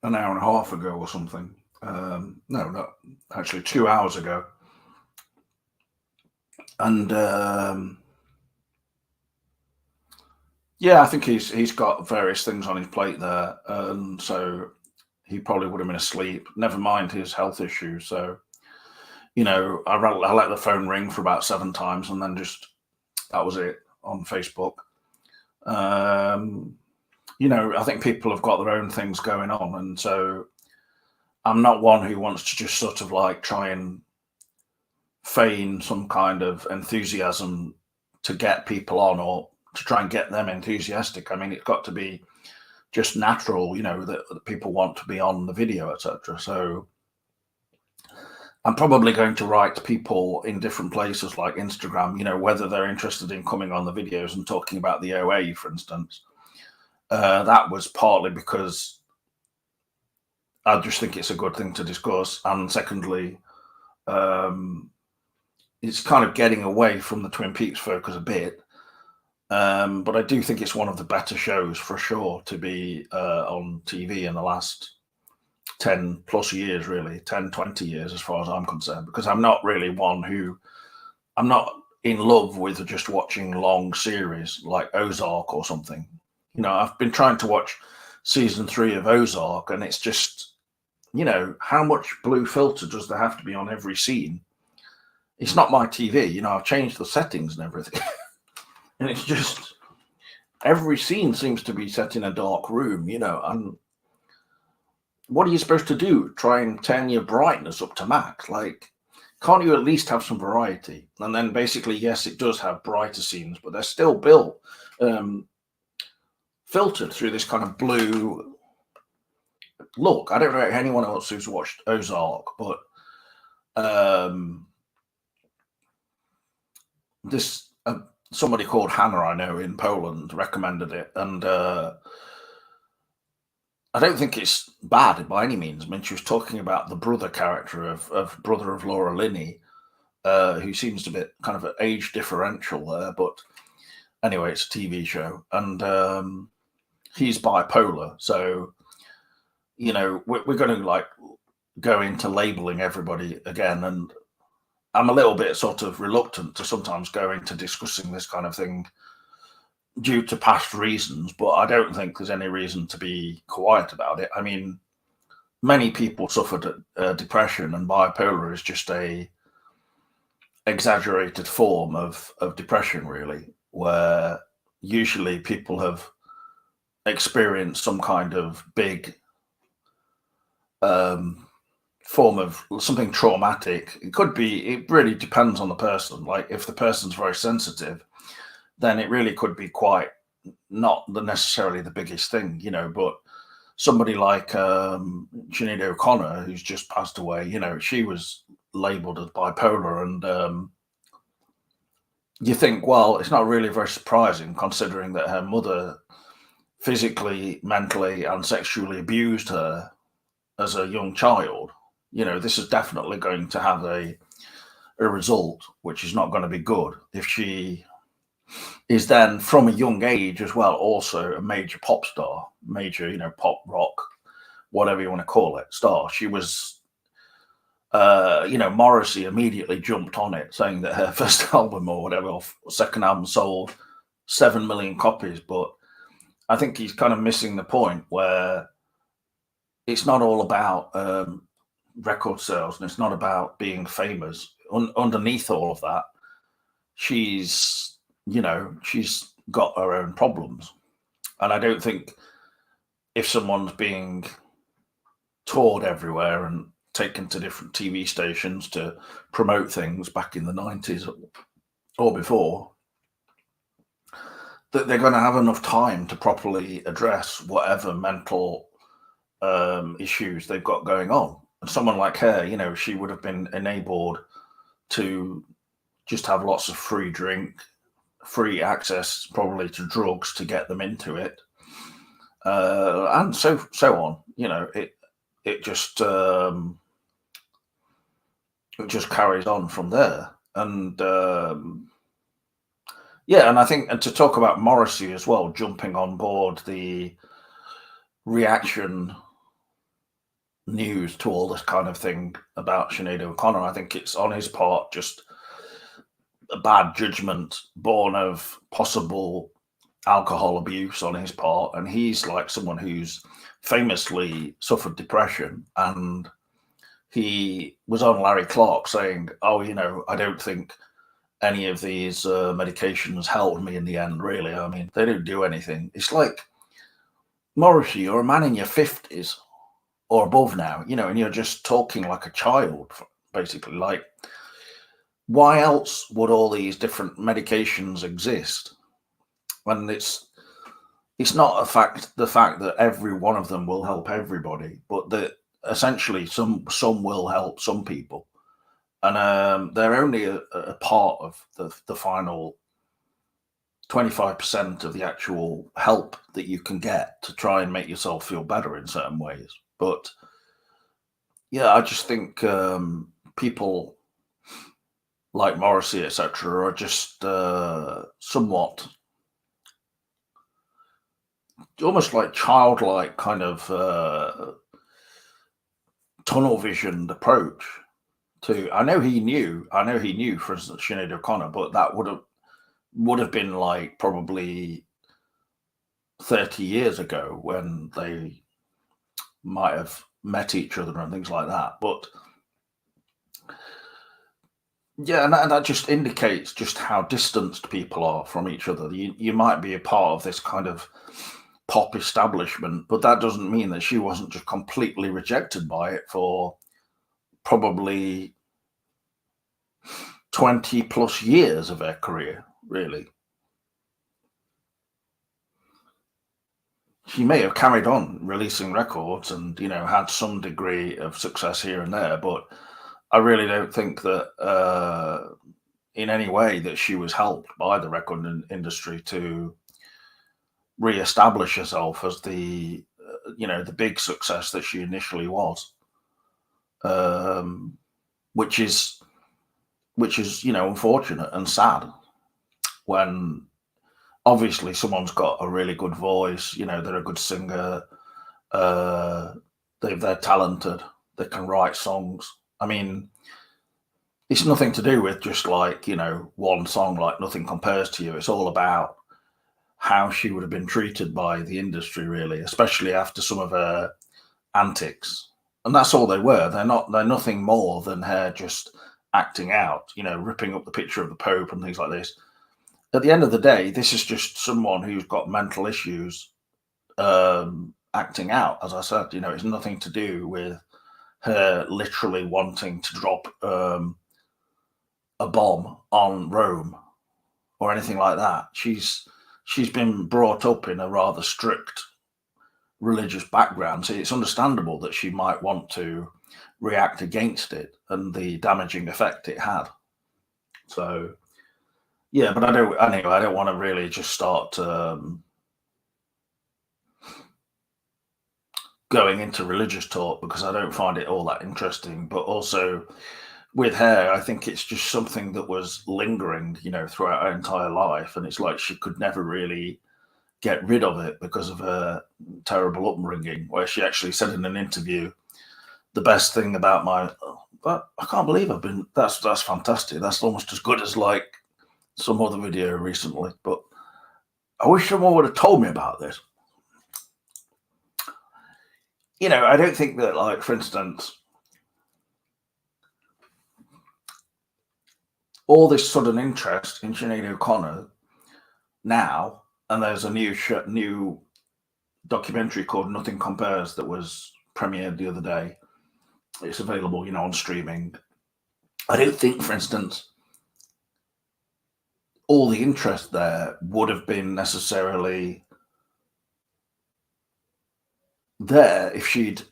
Speaker 1: an hour and a half ago or something. No, not actually 2 hours ago. And yeah, I think he's got various things on his plate there, and so he probably would have been asleep. Never mind his health issues. So, I let the phone ring for about 7 times, and then just that was it on Facebook. I think people have got their own things going on, and so I'm not one who wants to just sort of like try and feign some kind of enthusiasm to get people on, or to try and get them enthusiastic. I mean, it's got to be just natural, that people want to be on the video, etc. So I'm probably going to write to people in different places like Instagram, whether they're interested in coming on the videos and talking about the OA, for instance. That was partly because I just think it's a good thing to discuss. And secondly, it's kind of getting away from the Twin Peaks focus a bit. But I do think it's one of the better shows for sure to be on TV in the last 10 plus years, really, 10, 20 years, as far as I'm concerned, because I'm not really I'm not in love with just watching long series like Ozark or something. I've been trying to watch season 3 of Ozark, and it's just, how much blue filter does there have to be on every scene? It's not my TV, I've changed the settings and everything. And it's just, every scene seems to be set in a dark room, and what are you supposed to do? Try and turn your brightness up to max? Like, can't you at least have some variety? And then basically, yes, it does have brighter scenes, but they're still built, filtered through this kind of blue look. I don't know anyone else who's watched Ozark, but this somebody called Hannah I know in Poland recommended it, and I don't think it's bad by any means. I mean, she was talking about the brother character of brother of Laura Linney, who seems to be kind of an age differential there, but anyway, it's a TV show, and he's bipolar, so we're going to like go into labeling everybody again, and I'm a little bit sort of reluctant to sometimes go into discussing this kind of thing due to past reasons, but I don't think there's any reason to be quiet about it. I mean, many people suffered depression, and bipolar is just a exaggerated form of depression, really, where usually people have experienced some kind of big form of something traumatic. It really depends on the person. Like, if the person's very sensitive, then it really could be quite not necessarily the biggest thing, but somebody like Sinead O'Connor, who's just passed away, she was labeled as bipolar, and you think, well, it's not really very surprising considering that her mother physically, mentally, and sexually abused her as a young child. This is definitely going to have a result which is not going to be good if she is then from a young age as well also a major pop star, major pop rock, whatever you want to call it, star. She was Morrissey immediately jumped on it, saying that her first album or whatever, or second album, sold 7 million copies. But I think he's kind of missing the point, where it's not all about record sales, and it's not about being famous. Underneath all of that, she's got her own problems. And I don't think if someone's being toured everywhere and taken to different TV stations to promote things back in the 90s or before, that they're going to have enough time to properly address whatever mental issues they've got going on. And someone like her, she would have been enabled to just have lots of free drink, free access probably to drugs to get them into it, and so on. It just carries on from there. And and I think, and to talk about Morrissey as well, jumping on board the reaction news to all this kind of thing about Sinead O'Connor, I think it's on his part just a bad judgment born of possible alcohol abuse on his part. And he's like someone who's famously suffered depression, and he was on Larry Clark saying, oh, I don't think any of these medications helped me in the end, really. I mean, they don't do anything. It's like, Morrissey, you're a man in your 50s or above now, and you're just talking like a child, basically. Like, why else would all these different medications exist? When it's not the fact that every one of them will help everybody, but that essentially some will help some people, and they're only a part of the final 25% of the actual help that you can get to try and make yourself feel better in certain ways. But yeah, I just think people like Morrissey, etc., are just somewhat almost like childlike kind of tunnel visioned approach to. I know he knew, for instance, Sinead O'Connor, but that would have been like probably 30 years ago when they might have met each other and things like that. But Yeah, and that just indicates just how distanced people are from each other. You might be a part of this kind of pop establishment, but that doesn't mean that she wasn't just completely rejected by it for probably 20 plus years of her career, really. She may have carried on releasing records and, had some degree of success here and there, but I really don't think that in any way that she was helped by the record industry to re-establish herself as the big success that she initially was, um, which is unfortunate and sad when obviously someone's got a really good voice, they're a good singer, uh, they're talented, they can write songs. I mean, it's nothing to do with just like, one song like Nothing Compares to You. It's all about how she would have been treated by the industry, really, especially after some of her antics. And that's all they were. They're nothing more than her just acting out, ripping up the picture of the Pope and things like this. At the end of the day, this is just someone who's got mental issues acting out. As I said, it's nothing to do with her literally wanting to drop a bomb on Rome or anything like that. She's been brought up in a rather strict religious background, so it's understandable that she might want to react against it and the damaging effect it had. So yeah, but I don't want to really just start going into religious talk because I don't find it all that interesting. But also with her, I think it's just something that was lingering, throughout her entire life, and it's like she could never really get rid of it because of her terrible upbringing. Where she actually said in an interview, "The best thing about but I can't believe I've been. That's fantastic. That's almost as good as like some other video recently. But I wish someone would have told me about this. I don't think that, like, for instance, all this sudden interest in Sinead O'Connor now, and there's a new documentary called Nothing Compares that was premiered the other day. It's available, on streaming. I don't think, for instance, all the interest there would have been necessarily there if she'd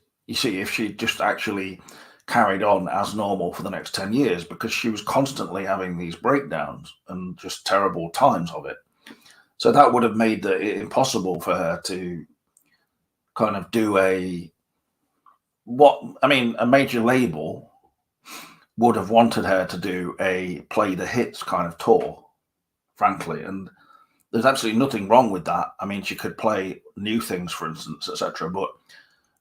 Speaker 1: just actually carried on as normal for the next 10 years, because she was constantly having these breakdowns and just terrible times of it. So that would have made it impossible for her to kind of do a major label would have wanted her to do a play the hits kind of tour, frankly. And there's absolutely nothing wrong with that. I mean, she could play new things, for instance, etc. But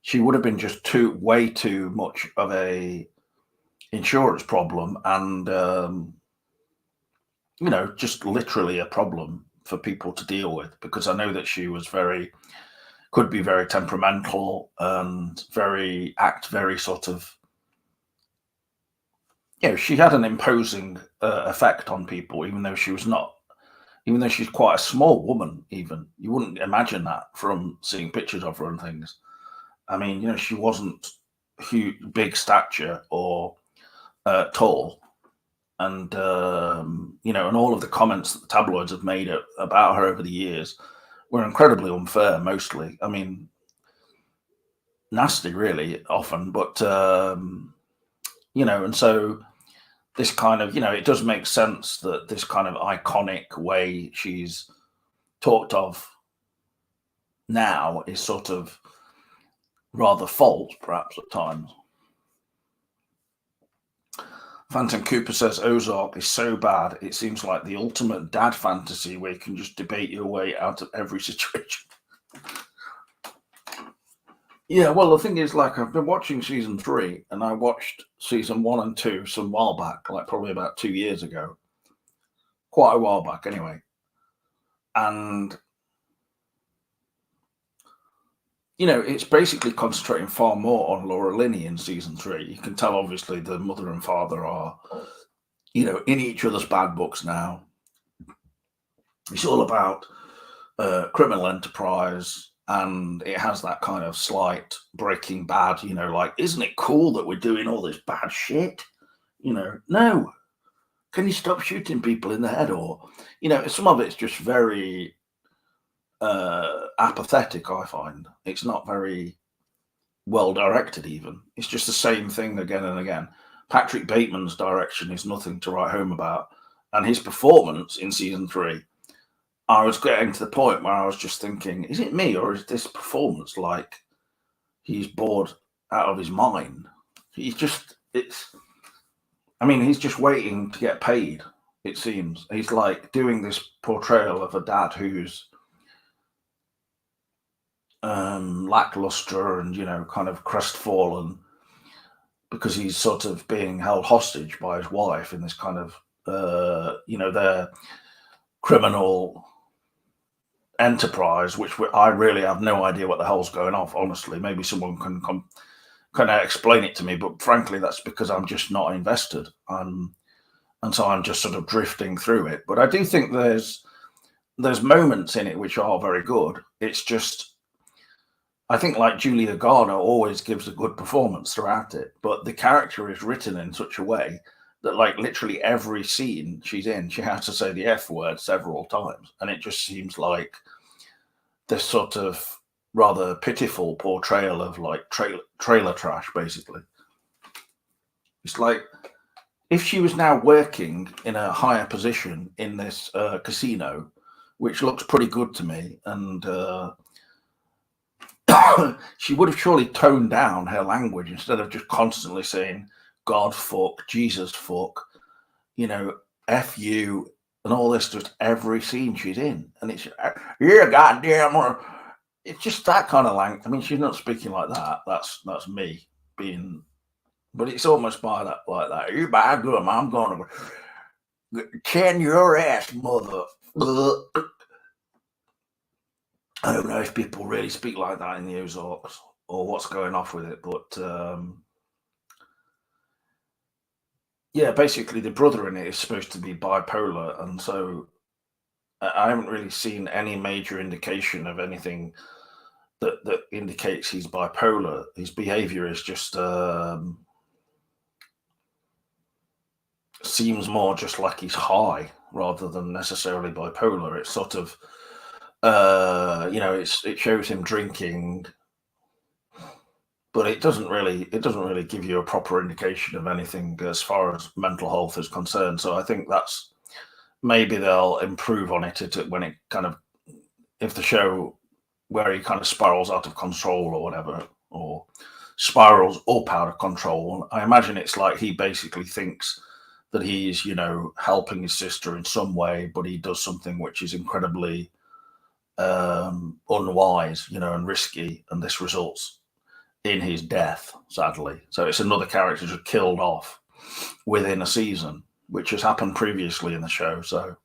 Speaker 1: she would have been just way too much of a insurance problem, and just literally a problem for people to deal with, because I know that she was could be very temperamental and very sort of, she had an imposing effect on people, even though she's quite a small woman. Even you wouldn't imagine that from seeing pictures of her and things. I mean, she wasn't huge, big stature or tall, and and all of the comments that the tabloids have made about her over the years were incredibly unfair. Mostly, I mean, nasty, really, often. But and so this kind of, it does make sense that this kind of iconic way she's talked of now is sort of rather false, perhaps at times. Phantom Cooper says Ozark is so bad, it seems like the ultimate dad fantasy where you can just debate your way out of every situation. Yeah, well, the thing is, like, I've been watching season 3, and I watched season 1 and 2 some while back, like probably about 2 years ago. Quite a while back, anyway. And it's basically concentrating far more on Laura Linney in season 3. You can tell, obviously, the mother and father are in each other's bad books now. It's all about criminal enterprise, and it has that kind of slight Breaking Bad, like, isn't it cool that we're doing all this bad shit? No. Can you stop shooting people in the head? Or, some of it's just very apathetic, I find. It's not very well directed, even. It's just the same thing again and again. Patrick Bateman's direction is nothing to write home about. And his performance in season 3, I was getting to the point where I was just thinking, is it me, or is this performance like he's bored out of his mind? He's just waiting to get paid, it seems. He's like doing this portrayal of a dad who's lackluster and, kind of crestfallen because he's sort of being held hostage by his wife in this kind of, their criminal enterprise, which I really have no idea what the hell's going on, honestly. Maybe someone can explain it to me, but frankly, that's because I'm just not invested. And so I'm just sort of drifting through it. But I do think there's moments in it which are very good. It's just, I think, like, Julia Garner always gives a good performance throughout it, but the character is written in such a way that, like, literally every scene she's in, she has to say the F word several times. And it just seems like this sort of rather pitiful portrayal of, like, trailer trash, basically. It's like, if she was now working in a higher position in this casino, which looks pretty good to me, and she would have surely toned down her language instead of just constantly saying God fuck, Jesus fuck, F you, and all this, just every scene she's in. And it's, you're goddamn, it's just that kind of language. I mean, she's not speaking like that. That's me being, but it's almost by that, like that. You buy good, I'm going to chin your ass, mother. I don't know if people really speak like that in the Ozarks or what's going off with it, but yeah, basically the brother in it is supposed to be bipolar, and so I haven't really seen any major indication of anything that indicates he's bipolar. His behavior is just seems more just like he's high rather than necessarily bipolar. It's sort of it shows him drinking, but it doesn't really give you a proper indication of anything as far as mental health is concerned. So I think that's, maybe they'll improve on it when it kind of, if the show where he kind of spirals out of control or whatever, or spirals up out of control, I imagine it's like he basically thinks that he's, helping his sister in some way, but he does something which is incredibly unwise, and risky, and this results in his death, sadly. So it's another character just killed off within a season, which has happened previously in the show. So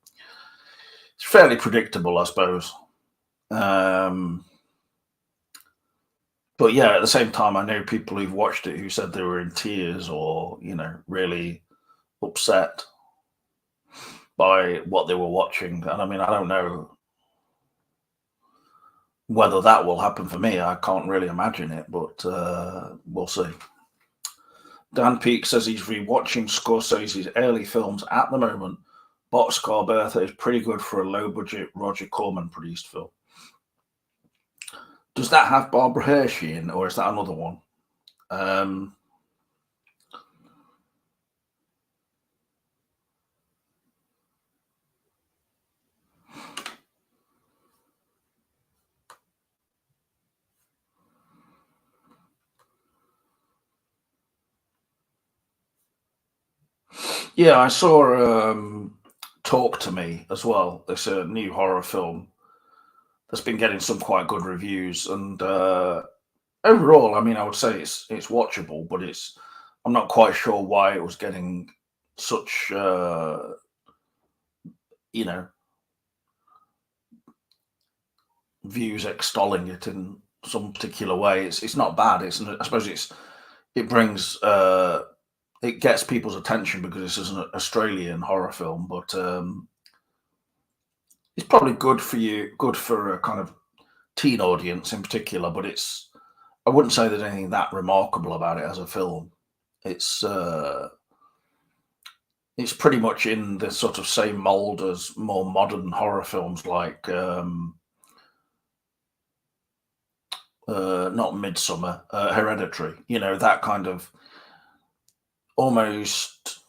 Speaker 1: it's fairly predictable, I suppose. But yeah, at the same time, I know people who've watched it who said they were in tears or, really upset by what they were watching. And I mean, I don't know whether that will happen for me. I can't really imagine it, but we'll see. Dan Peake says he's rewatching Scorsese's early films at the moment. Boxcar Bertha is pretty good for a low-budget Roger Corman produced film. Does that have Barbara Hershey in, or is that another one? Yeah, I saw Talk to Me as well. It's a new horror film that's been getting some quite good reviews, and overall, I mean, I would say it's watchable, but I'm not quite sure why it was getting such views extolling it in some particular way. It's not bad. I suppose it brings it gets people's attention because this is an Australian horror film, but it's probably good for a kind of teen audience in particular. But I wouldn't say there's anything that remarkable about it as a film. It's it's pretty much in the sort of same mold as more modern horror films like not Midsummer, Hereditary. You know, that kind of almost,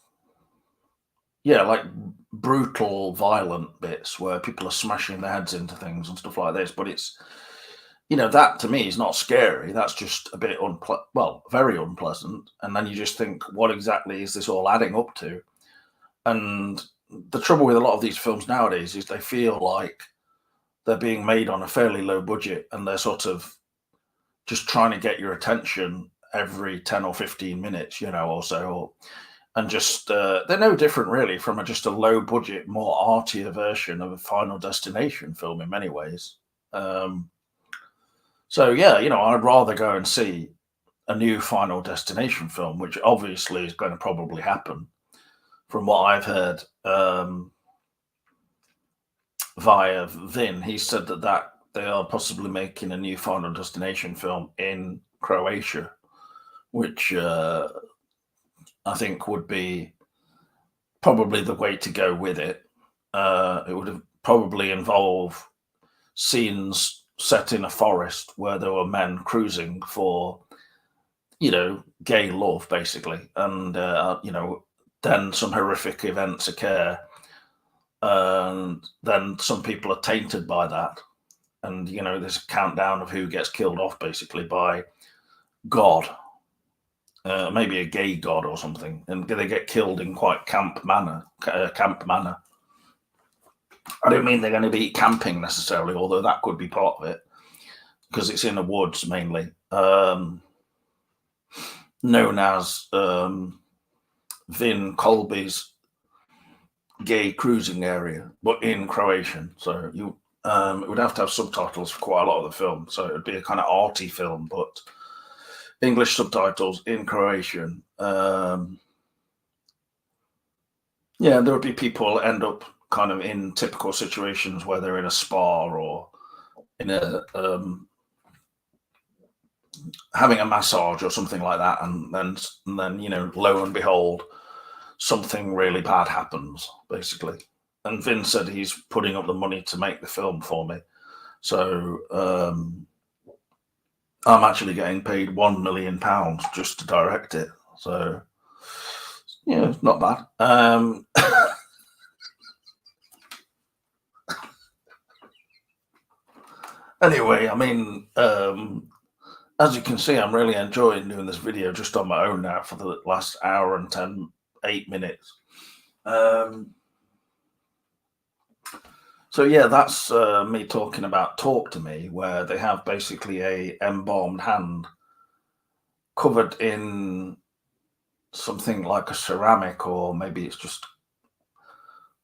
Speaker 1: yeah, like brutal, violent bits where people are smashing their heads into things and stuff like this. But it's, that to me is not scary. That's just a bit very unpleasant. And then you just think, what exactly is this all adding up to? And the trouble with a lot of these films nowadays is they feel like they're being made on a fairly low budget, and they're sort of just trying to get your attention every 10 or 15 minutes, or so. And just, they're no different really from just a low budget, more artier version of a Final Destination film in many ways. So yeah, I'd rather go and see a new Final Destination film, which obviously is going to probably happen from what I've heard via Vin. He said that they are possibly making a new Final Destination film in Croatia, which I think would be probably the way to go with it. It would probably involve scenes set in a forest where there were men cruising for, gay love, basically. And, then some horrific events occur. And then some people are tainted by that. And, there's a countdown of who gets killed off, basically, by God. Maybe a gay god or something, and they get killed in quite camp manner. I don't mean they're going to be camping necessarily, although that could be part of it, because it's in the woods mainly, known as Vin Colby's gay cruising area, but in Croatian. So it would have to have subtitles for quite a lot of the film, so it would be a kind of arty film, but English subtitles in Croatian. Yeah, there would be people end up kind of in typical situations where they're in a spa or in a having a massage or something like that, and then lo and behold, something really bad happens, basically. And Vin said he's putting up the money to make the film for me, so I'm actually getting paid £1 million just to direct it. So, yeah, it's not bad. Anyway, I mean, as you can see, I'm really enjoying doing this video just on my own now for the last hour and 8 minutes. So yeah, that's me talking about Talk to Me, where they have basically a embalmed hand covered in something like a ceramic, or maybe it's just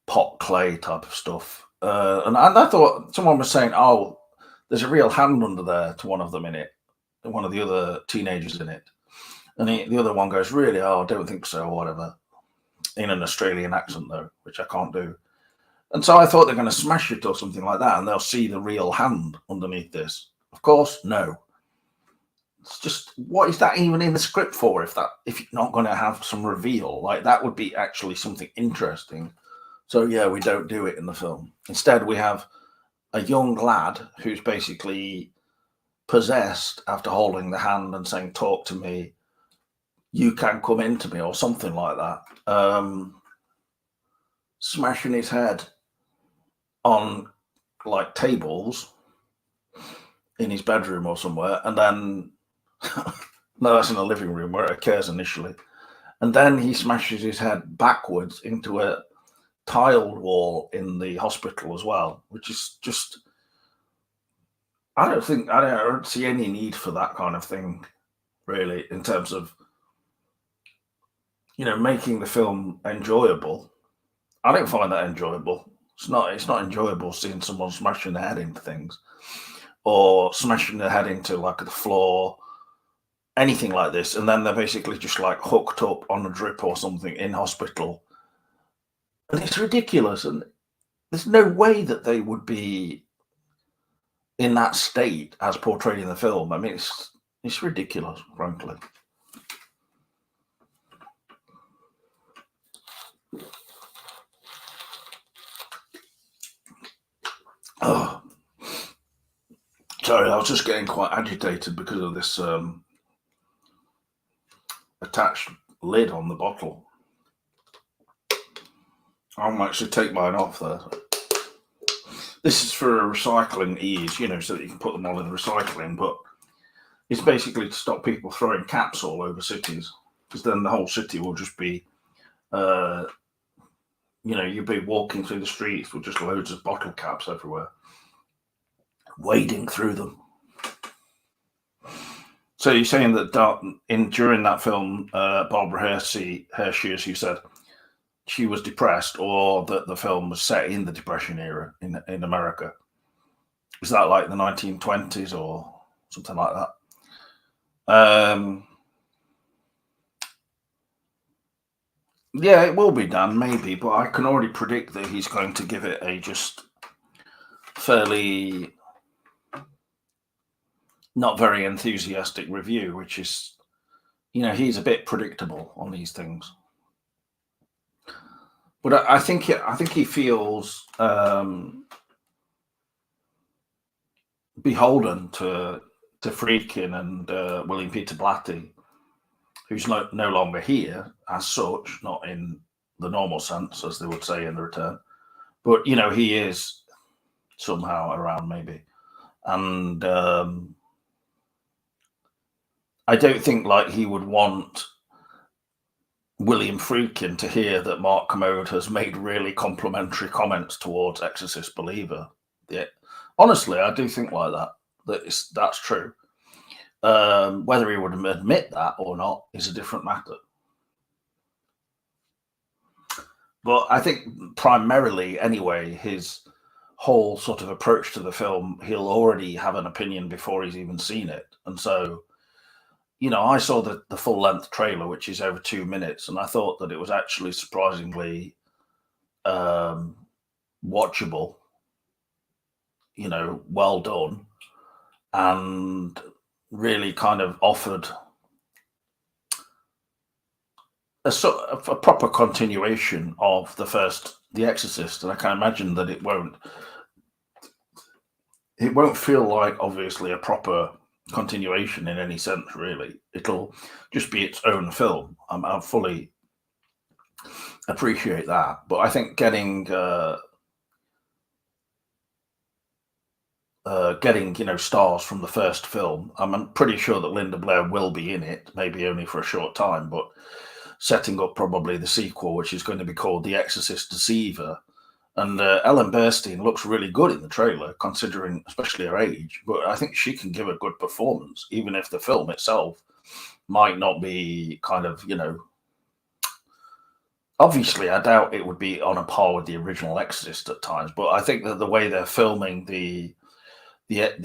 Speaker 1: pot clay type of stuff. And I thought someone was saying, "Oh, there's a real hand under there," to one of them in it, one of the other teenagers in it, and the other one goes, "Really? Oh, I don't think so," or whatever, in an Australian accent though, which I can't do. And so I thought they're going to smash it or something like that, and they'll see the real hand underneath this. Of course, no. It's just, what is that even in the script for? If you're not going to have some reveal, like that would be actually something interesting. So yeah, we don't do it in the film. Instead, we have a young lad who's basically possessed after holding the hand and saying, "Talk to me, you can come into me," or something like that. Smashing his head on like tables in his bedroom or somewhere, and then no, that's in the living room where it occurs initially, and then he smashes his head backwards into a tiled wall in the hospital as well, which is just, I don't see any need for that kind of thing really, in terms of making the film enjoyable. I don't find that enjoyable. It's not enjoyable seeing someone smashing their head into things, or smashing their head into like the floor, anything like this, and then they're basically just like hooked up on a drip or something in hospital, and it's ridiculous. And there's no way that they would be in that state as portrayed in the film. I mean, it's ridiculous, frankly. Oh, sorry, I was just getting quite agitated because of this attached lid on the bottle. I'll actually take mine off there. This is for recycling ease, so that you can put them all in the recycling, but it's basically to stop people throwing caps all over cities, because then the whole city will just be, you'll be walking through the streets with just loads of bottle caps everywhere, wading through them. So you're saying that during that film, Barbara Hershey, as you said, she was depressed, or that the film was set in the Depression era in America? Was that like the 1920s or something like that? Yeah, it will be done, maybe, but I can already predict that he's going to give it a just fairly not very enthusiastic review, which is, he's a bit predictable on these things. But I think he feels beholden to Friedkin and William Peter Blatty, who's no longer here as such, not in the normal sense, as they would say in The Return. But, he is somehow around, maybe. And I don't think like he would want William Friedkin to hear that Mark Kermode has made really complimentary comments towards Exorcist Believer. Yeah, honestly, I do think like that. That's true. Whether he would admit that or not is a different matter. But I think primarily, anyway, his whole sort of approach to the film, he'll already have an opinion before he's even seen it. And so, I saw the full length trailer, which is over 2 minutes, and I thought that it was actually surprisingly watchable, well done, and really kind of offered a proper continuation of The Exorcist. And I can imagine that it won't feel like, obviously, a proper continuation in any sense, really. It'll just be its own film. I fully appreciate that, but I think getting stars from the first film, I'm pretty sure that Linda Blair will be in it, maybe only for a short time, but setting up probably the sequel, which is going to be called The Exorcist Deceiver. And Ellen Burstyn looks really good in the trailer, considering especially her age. But I think she can give a good performance, even if the film itself might not be kind of, Obviously, I doubt it would be on a par with the original Exorcist at times. But I think that the way they're filming the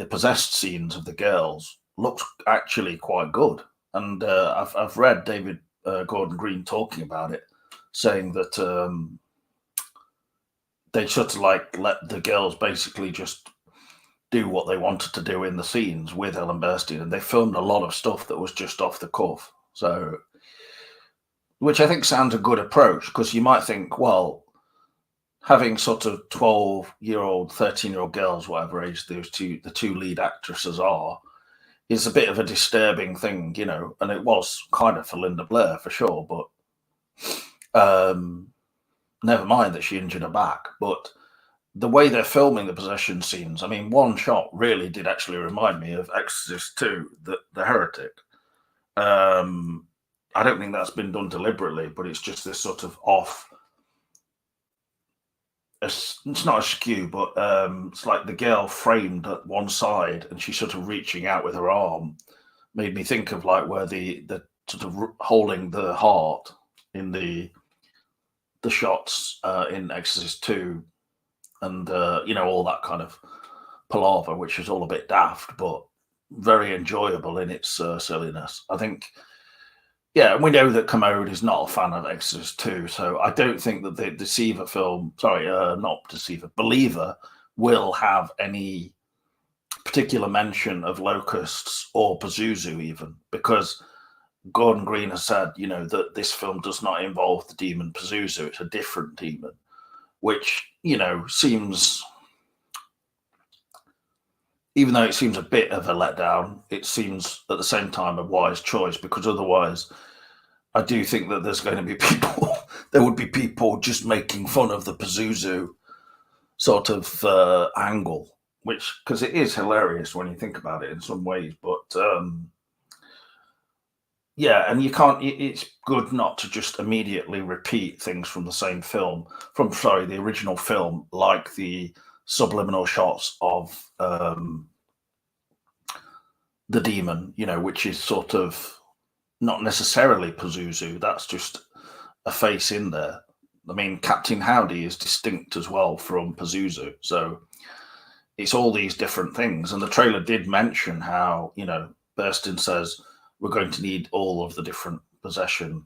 Speaker 1: possessed scenes of the girls looks actually quite good. And I've read David Gordon Green talking about it, saying that they sort of like let the girls basically just do what they wanted to do in the scenes with Ellen Burstyn, and they filmed a lot of stuff that was just off the cuff. So, which I think sounds a good approach, because you might think, well, having sort of 12-year-old, 13-year-old girls, whatever age the two lead actresses are, is a bit of a disturbing thing, and it was kind of for Linda Blair for sure, but never mind that she injured her back. But the way they're filming the possession scenes, I mean, one shot really did actually remind me of Exorcist 2, the Heretic. I don't think that's been done deliberately, but it's just this sort of off. It's not askew, but it's like the girl framed at one side and she's sort of reaching out with her arm. Made me think of like where the sort of holding the heart in the shots in Exorcist 2, and all that kind of palaver, which is all a bit daft, but very enjoyable in its silliness. I think, yeah, and we know that Commode is not a fan of Exorcist 2, so I don't think that the Deceiver film, sorry, not Deceiver, Believer, will have any particular mention of locusts or Pazuzu even, because Gordon Green has said, that this film does not involve the demon Pazuzu, it's a different demon, which, seems, even though it seems a bit of a letdown, it seems at the same time a wise choice, because otherwise I do think that there's going to be people, there would be people just making fun of the Pazuzu sort of angle, which, because it is hilarious when you think about it in some ways, but yeah, and you can't, it's good not to just immediately repeat things from the same film, the original film, like the subliminal shots of the demon, which is sort of not necessarily Pazuzu, that's just a face in there. I mean, Captain Howdy is distinct as well from Pazuzu, so it's all these different things. And the trailer did mention how, Burstyn says we're going to need all of the different possession,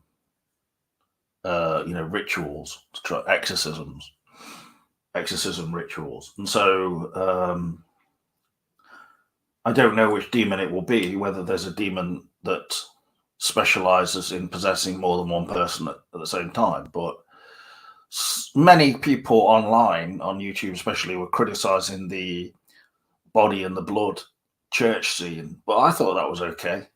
Speaker 1: rituals, exorcism rituals. And so I don't know which demon it will be, whether there's a demon that specializes in possessing more than one person at the same time. But many people online, on YouTube especially, were criticizing the body and the blood church scene. But I thought that was okay.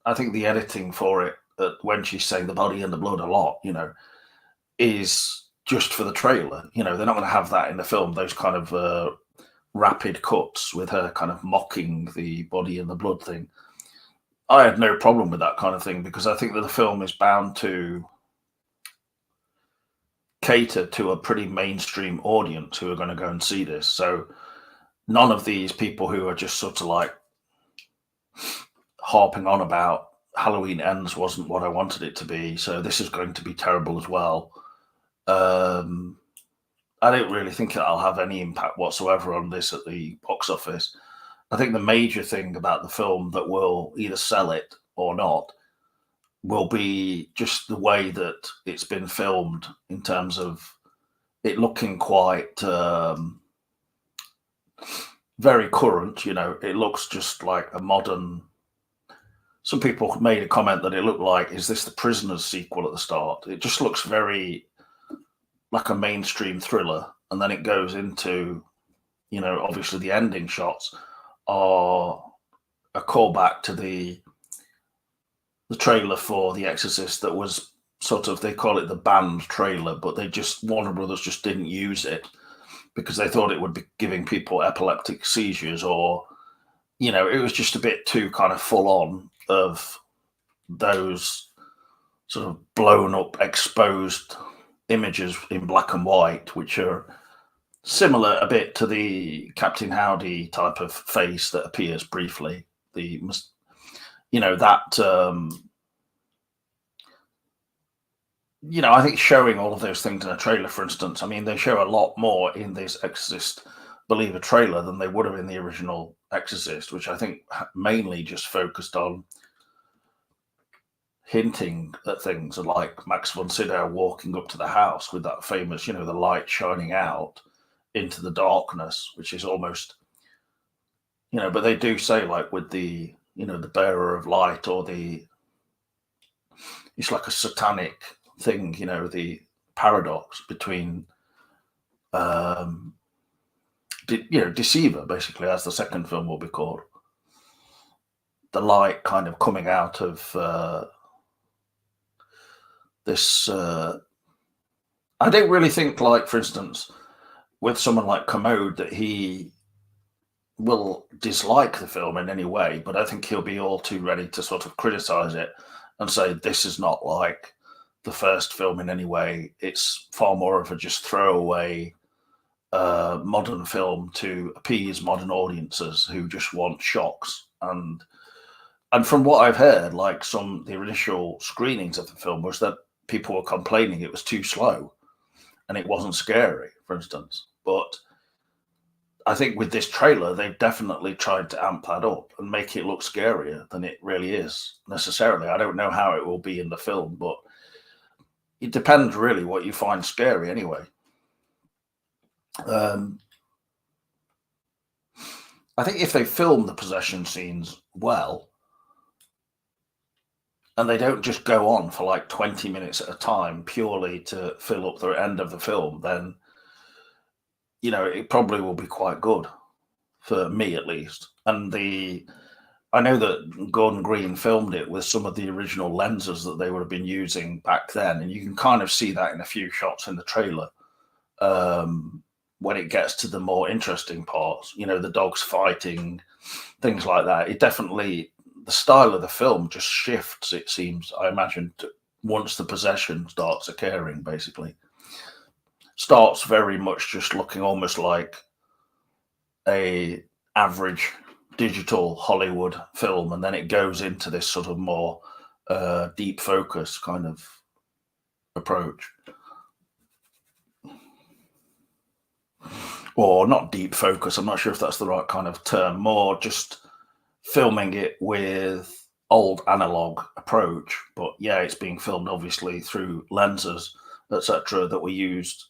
Speaker 1: I think the editing for it, when she's saying the body and the blood a lot, is just for the trailer. They're not going to have that in the film, those kind of rapid cuts with her kind of mocking the body and the blood thing. I had no problem with that kind of thing, because I think that the film is bound to cater to a pretty mainstream audience who are going to go and see this. So none of these people who are just sort of like harping on about Halloween Ends wasn't what I wanted it to be, so this is going to be terrible as well. I don't really think that'll have any impact whatsoever on this at the box office. I think the major thing about the film that will either sell it or not will be just the way that it's been filmed, in terms of it looking quite very current. It looks just like a modern. Some people made a comment that it looked like, is this the Prisoners sequel at the start? It just looks very like a mainstream thriller, and then it goes into, obviously the ending shots are a callback to the trailer for The Exorcist that was sort of, they call it the banned trailer, but Warner Brothers just didn't use it because they thought it would be giving people epileptic seizures, or, it was just a bit too kind of full on of those sort of blown up, exposed images in black and white, which are similar a bit to the Captain Howdy type of face that appears briefly. I think showing all of those things in a trailer, for instance, I mean, they show a lot more in this Exorcist Believer trailer than they would have in the original Exorcist, which I think mainly just focused on hinting at things like Max von Sydow walking up to the house with that famous, the light shining out into the darkness, which is almost, but they do say, like, with the, the bearer of light, or it's like a satanic thing, the paradox between, Deceiver, basically, as the second film will be called. The light kind of coming out of this. I don't really think, like, for instance, with someone like Commode, that he will dislike the film in any way, but I think he'll be all too ready to sort of criticize it and say this is not like the first film in any way. It's far more of a just throwaway modern film to appease modern audiences who just want shocks. And from what I've heard, like, the initial screenings of the film was that people were complaining it was too slow and it wasn't scary, for instance. But I think with this trailer, they've definitely tried to amp that up and make it look scarier than it really is necessarily. I don't know how it will be in the film, but it depends really what you find scary anyway. I think if they film the possession scenes well, and they don't just go on for like 20 minutes at a time purely to fill up the end of the film, then it probably will be quite good for me at least. And I know that Gordon Green filmed it with some of the original lenses that they would have been using back then, and you can kind of see that in a few shots in the trailer. When it gets to the more interesting parts, the dogs fighting, things like that, the style of the film just shifts, it seems, I imagine, once the possession starts occurring, basically. Starts very much just looking almost like a average digital Hollywood film, and then it goes into this sort of more deep focus kind of approach. Or not deep focus, I'm not sure if that's the right kind of term, more just filming it with old analog approach. But yeah, it's being filmed obviously through lenses, etc., that were used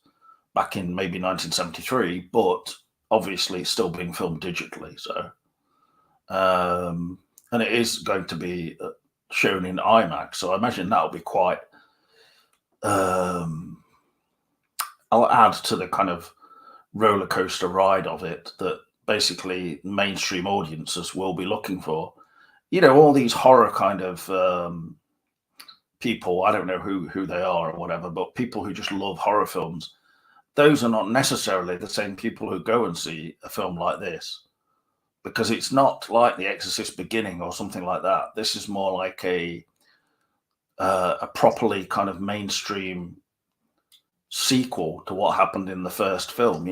Speaker 1: back in maybe 1973, but obviously still being filmed digitally. So, and it is going to be shown in IMAX, so I imagine that'll be quite. I'll add to the kind of roller coaster ride of it that basically mainstream audiences will be looking for. All these horror kind of people, I don't know who they are or whatever, but people who just love horror films, those are not necessarily the same people who go and see a film like this, because it's not like The Exorcist Beginning or something like that. This is more like a properly kind of mainstream sequel to what happened in the first film,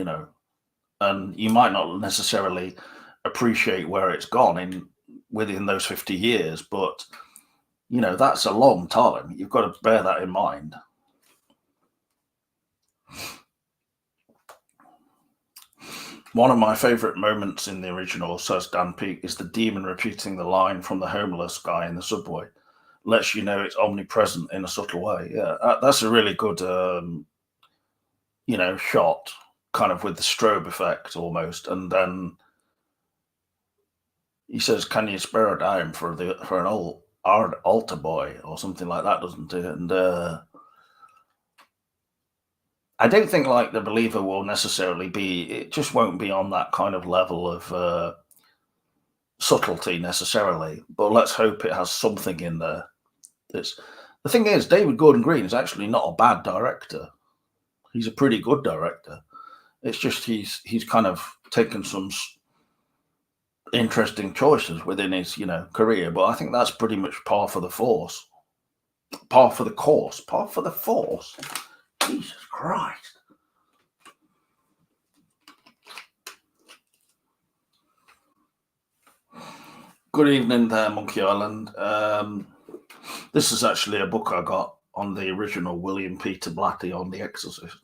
Speaker 1: and you might not necessarily appreciate where it's gone within those 50 years, but that's a long time. You've got to bear that in mind. One of my favorite moments in the original, says Dan Peake, is the demon repeating the line from the homeless guy in the subway. Lets you know it's omnipresent in a subtle way. Yeah, that's a really good shot, kind of with the strobe effect almost. And then he says, "Can you spare a dime for an old altar boy?" or something like that, doesn't it? And I don't think like The Believer will necessarily it just won't be on that kind of level of subtlety necessarily, but let's hope it has something in there. The thing is, David Gordon Green is actually not a bad director. He's a pretty good director. It's just he's kind of taken some interesting choices within his career, but I think that's pretty much par for the course. Jesus Christ. Good evening there, Monkey Island. This is actually a book I got on the original William Peter Blatty on The Exorcist.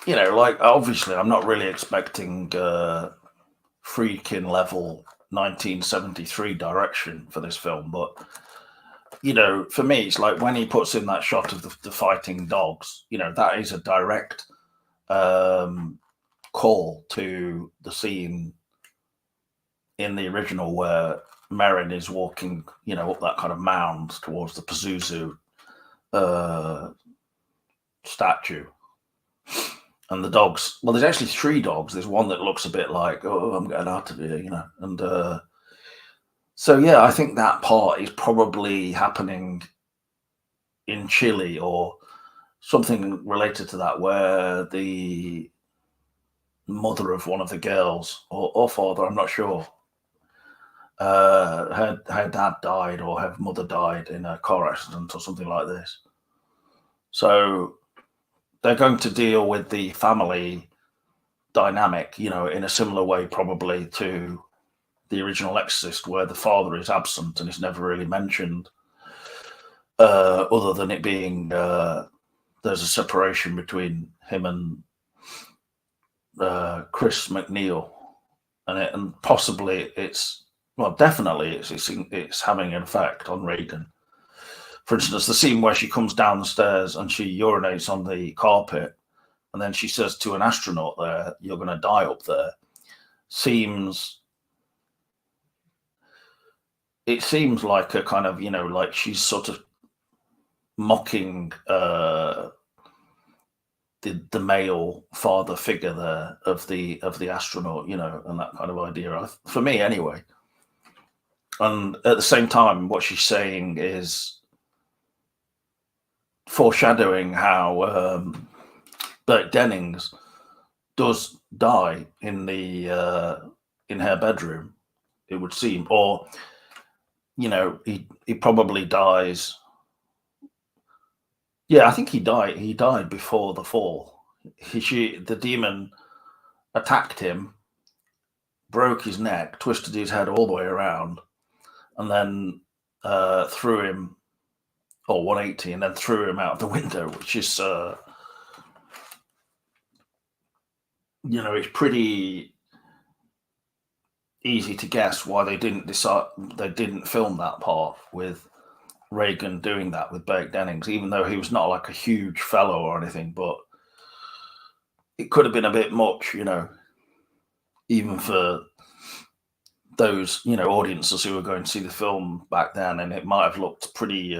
Speaker 1: Like, obviously I'm not really expecting Friedkin level 1973 direction for this film, but for me, it's like when he puts in that shot of the fighting dogs, that is a direct call to the scene in the original where Merrin is walking, up that kind of mound towards the Pazuzu statue. And the dogs, well, there's actually 3 dogs. There's one that looks a bit like, oh, I'm getting out of here, And so, yeah, I think that part is probably happening in Chile or something related to that, where the mother of one of the girls, or father, I'm not sure, her dad died or her mother died in a car accident or something like this. So they're going to deal with the family dynamic, in a similar way, probably to the original Exorcist, where the father is absent and is never really mentioned, other than it being there's a separation between him and Chris McNeil, and possibly definitely it's having an effect on Regan. For instance, the scene where she comes down the stairs and she urinates on the carpet, and then she says to an astronaut there, "You're going to die up there," seems like a kind of, like she's sort of mocking the male father figure there of the astronaut, and that kind of idea, for me anyway. And at the same time, what she's saying is foreshadowing how Bert Dennings does die in her bedroom, it would seem, or he probably dies. Yeah, I think he died. He died before the fall. The demon attacked him, broke his neck, twisted his head all the way around, and then threw him, or 180, and then threw him out the window, which is, it's pretty easy to guess why they didn't film that part with Regan doing that with Bert Dennings, even though he was not like a huge fellow or anything, but it could have been a bit much, even for those, audiences who were going to see the film back then, and it might have looked pretty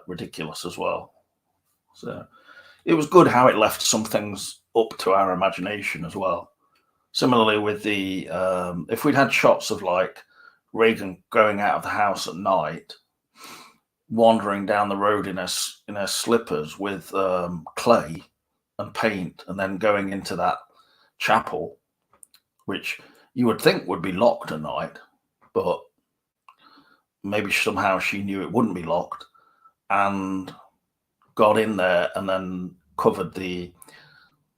Speaker 1: ridiculous as well. So it was good how it left some things up to our imagination as well. Similarly with the, if we'd had shots of like Regan going out of the house at night, wandering down the road in her slippers with clay and paint, and then going into that chapel, which you would think would be locked at night, but maybe somehow she knew it wouldn't be locked and got in there and then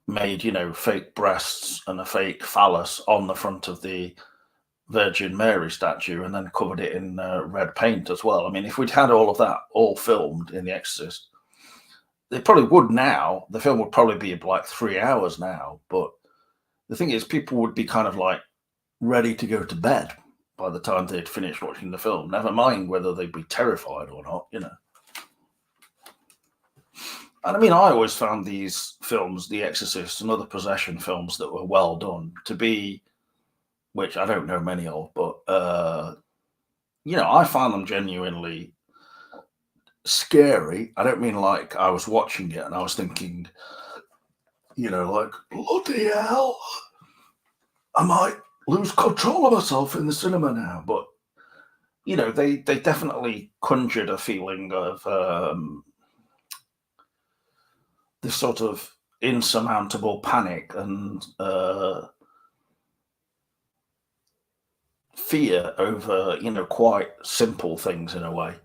Speaker 1: made fake breasts and a fake phallus on the front of the Virgin Mary statue, and then covered it in red paint as well. I mean, if we'd had all of that all filmed in The Exorcist, they probably would now. The film would probably be like 3 hours now, but the thing is, people would be kind of like ready to go to bed by the time they'd finished watching the film, never mind whether they'd be terrified or not, And I mean, I always found these films, The Exorcist and other possession films that were well done, to be, which I don't know many of, but, I found them genuinely scary. I don't mean like I was watching it and I was thinking, like, bloody hell, I might lose control of myself in the cinema now. But, they definitely conjured a feeling of this sort of insurmountable panic and fear over, quite simple things in a way.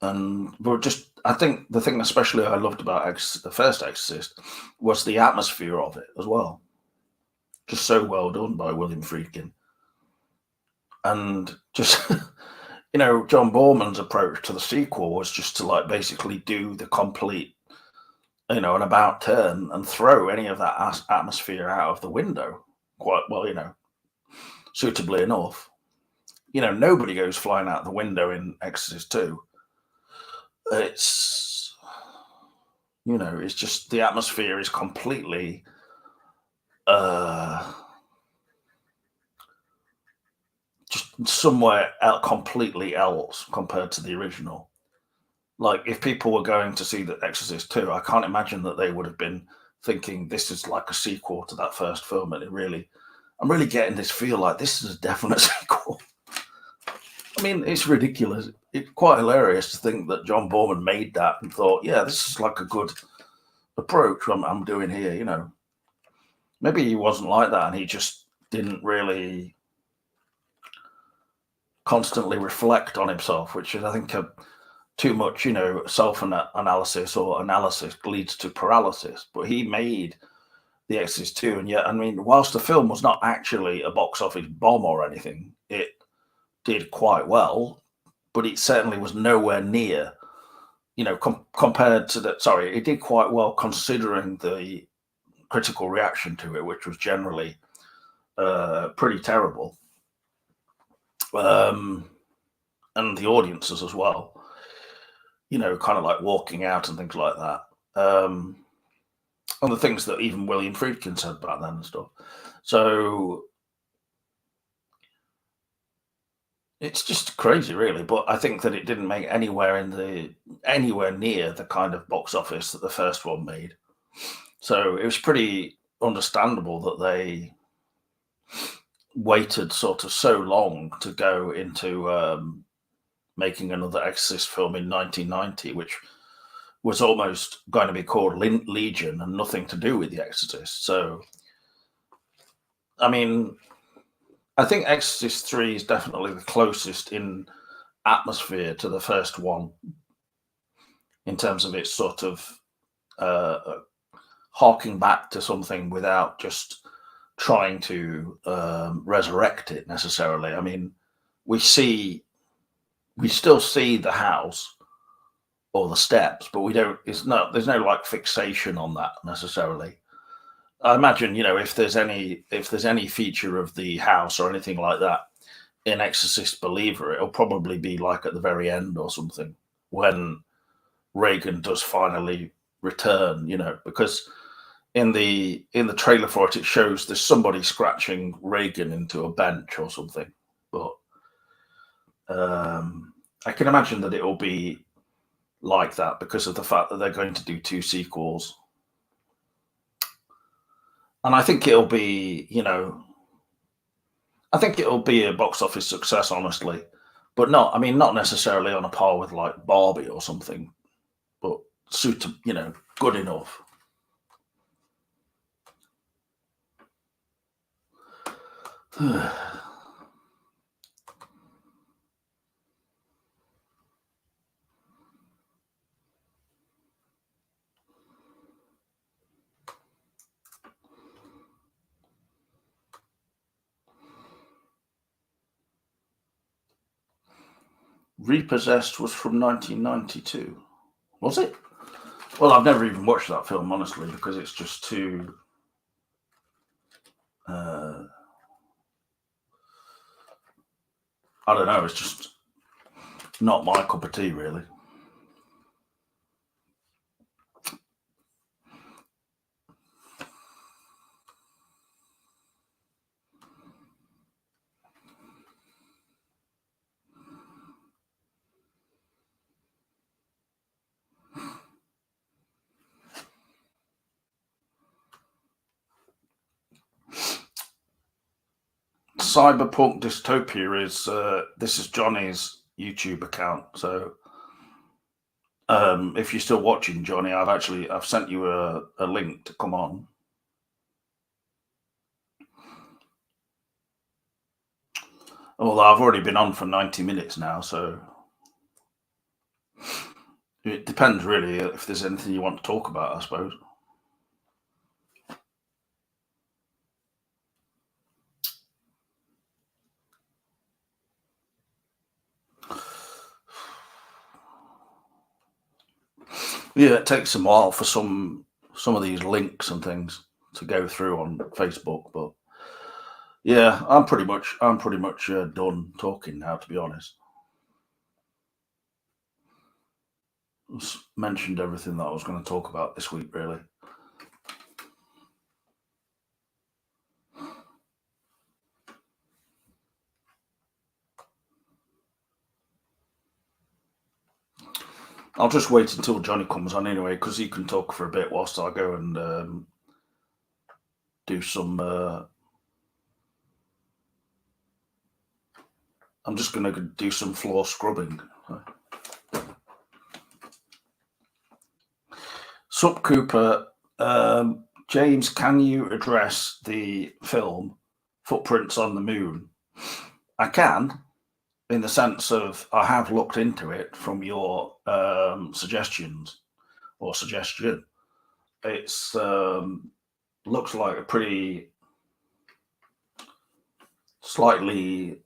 Speaker 1: But I think the thing especially I loved about the first Exorcist was the atmosphere of it as well. Just so well done by William Friedkin. And just, John Boorman's approach to the sequel was just to like basically do the complete, an about turn and throw any of that atmosphere out of the window quite well, suitably enough. Nobody goes flying out the window in Exorcist 2. It's, it's just the atmosphere is completely just somewhere completely else compared to the original. Like, if people were going to see The Exorcist 2, I can't imagine that they would have been thinking this is like a sequel to that first film. And I'm really getting this feel like this is a definite sequel. I mean, it's ridiculous. It's quite hilarious to think that John Boorman made that and thought, yeah, this is like a good approach I'm doing here, Maybe he wasn't like that and he just didn't really constantly reflect on himself, which is, I think, too much, self-analysis or analysis leads to paralysis. But he made The Exorcist 2, and yet, I mean, whilst the film was not actually a box office bomb or anything, it did quite well, but it certainly was nowhere near, compared to the. Sorry, it did quite well considering the critical reaction to it, which was generally pretty terrible, and the audiences as well. Kind of like walking out and things like that. And the things that even William Friedkin said back then and stuff. So it's just crazy, really. But I think that it didn't make anywhere near the kind of box office that the first one made. So it was pretty understandable that they waited sort of so long to go into making another Exorcist film in 1990, which was almost going to be called Legion and nothing to do with The Exorcist. So, I mean, I think Exorcist 3 is definitely the closest in atmosphere to the first one in terms of its sort of harking back to something without just trying to resurrect it necessarily. I mean, we still see the house or the steps, but there's no like fixation on that necessarily. I imagine, if there's any feature of the house or anything like that in Exorcist Believer, it'll probably be like at the very end or something when Regan does finally return, because in the trailer for it shows there's somebody scratching Regan into a bench or something. But I can imagine that it'll be like that because of the fact that they're going to do 2 sequels. And I think it'll be, a box office success, honestly. But not necessarily on a par with like Barbie or something, but good enough. Repossessed was from 1992. Was it? Well, I've never even watched that film, honestly, because it's just too. I don't know. It's just not my cup of tea, really. Cyberpunk Dystopia is this is Johnny's YouTube account. So if you're still watching, Johnny, I've sent you a link to come on. Although I've already been on for 90 minutes now, so it depends really if there's anything you want to talk about, I suppose. Yeah, it takes a while for some of these links and things to go through on Facebook, but yeah, I'm pretty much done talking now, to be honest. Just mentioned everything that I was going to talk about this week, really. I'll just wait until Johnny comes on anyway, because he can talk for a bit whilst I go and do some. I'm just going to do some floor scrubbing. Sup Cooper, James, can you address the film Footprints on the Moon? I can, in the sense of I have looked into it from your suggestions or suggestion. It's looks like a pretty slightly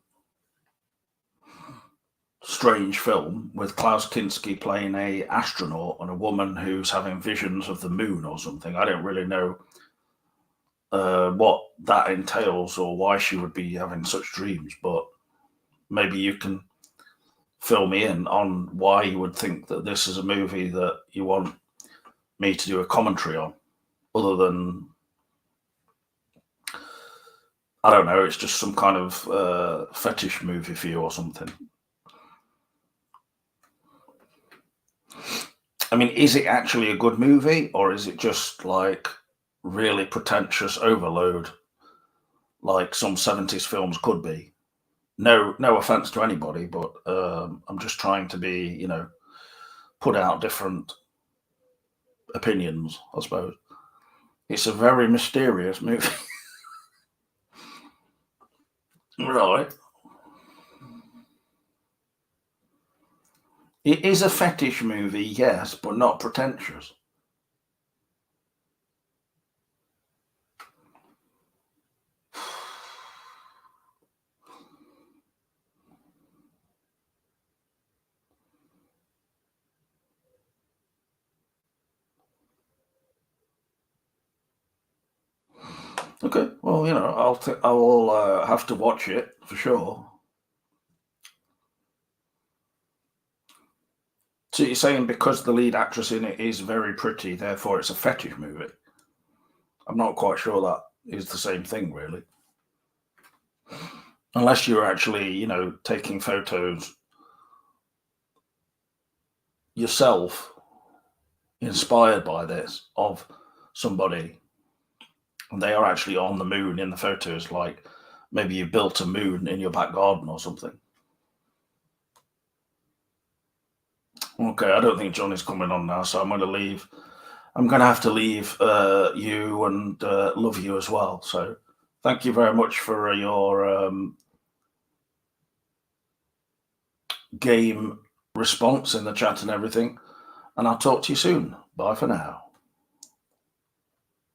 Speaker 1: strange film with Klaus Kinski playing a astronaut and a woman who's having visions of the moon or something. I don't really know what that entails or why she would be having such dreams, but maybe you can fill me in on why you would think that this is a movie that you want me to do a commentary on, other than, I don't know, it's just some kind of fetish movie for you or something. I mean, is it actually a good movie, or is it just like really pretentious overload, like some 70s films could be? No offense to anybody, but I'm just trying to be, put out different opinions, I suppose. It's a very mysterious movie. Right. It is a fetish movie, yes, but not pretentious. Okay, well, I'll have to watch it for sure. So you're saying because the lead actress in it is very pretty, therefore it's a fetish movie? I'm not quite sure that is the same thing, really. Unless you're actually, taking photos yourself, inspired by this, of somebody, and they are actually on the moon in the photos, like maybe you built a moon in your back garden or something. Okay, I don't think John is coming on now, so I'm going to leave. I'm going to have to leave you and love you as well. So thank you very much for your game response in the chat and everything. And I'll talk to you soon. Bye for now.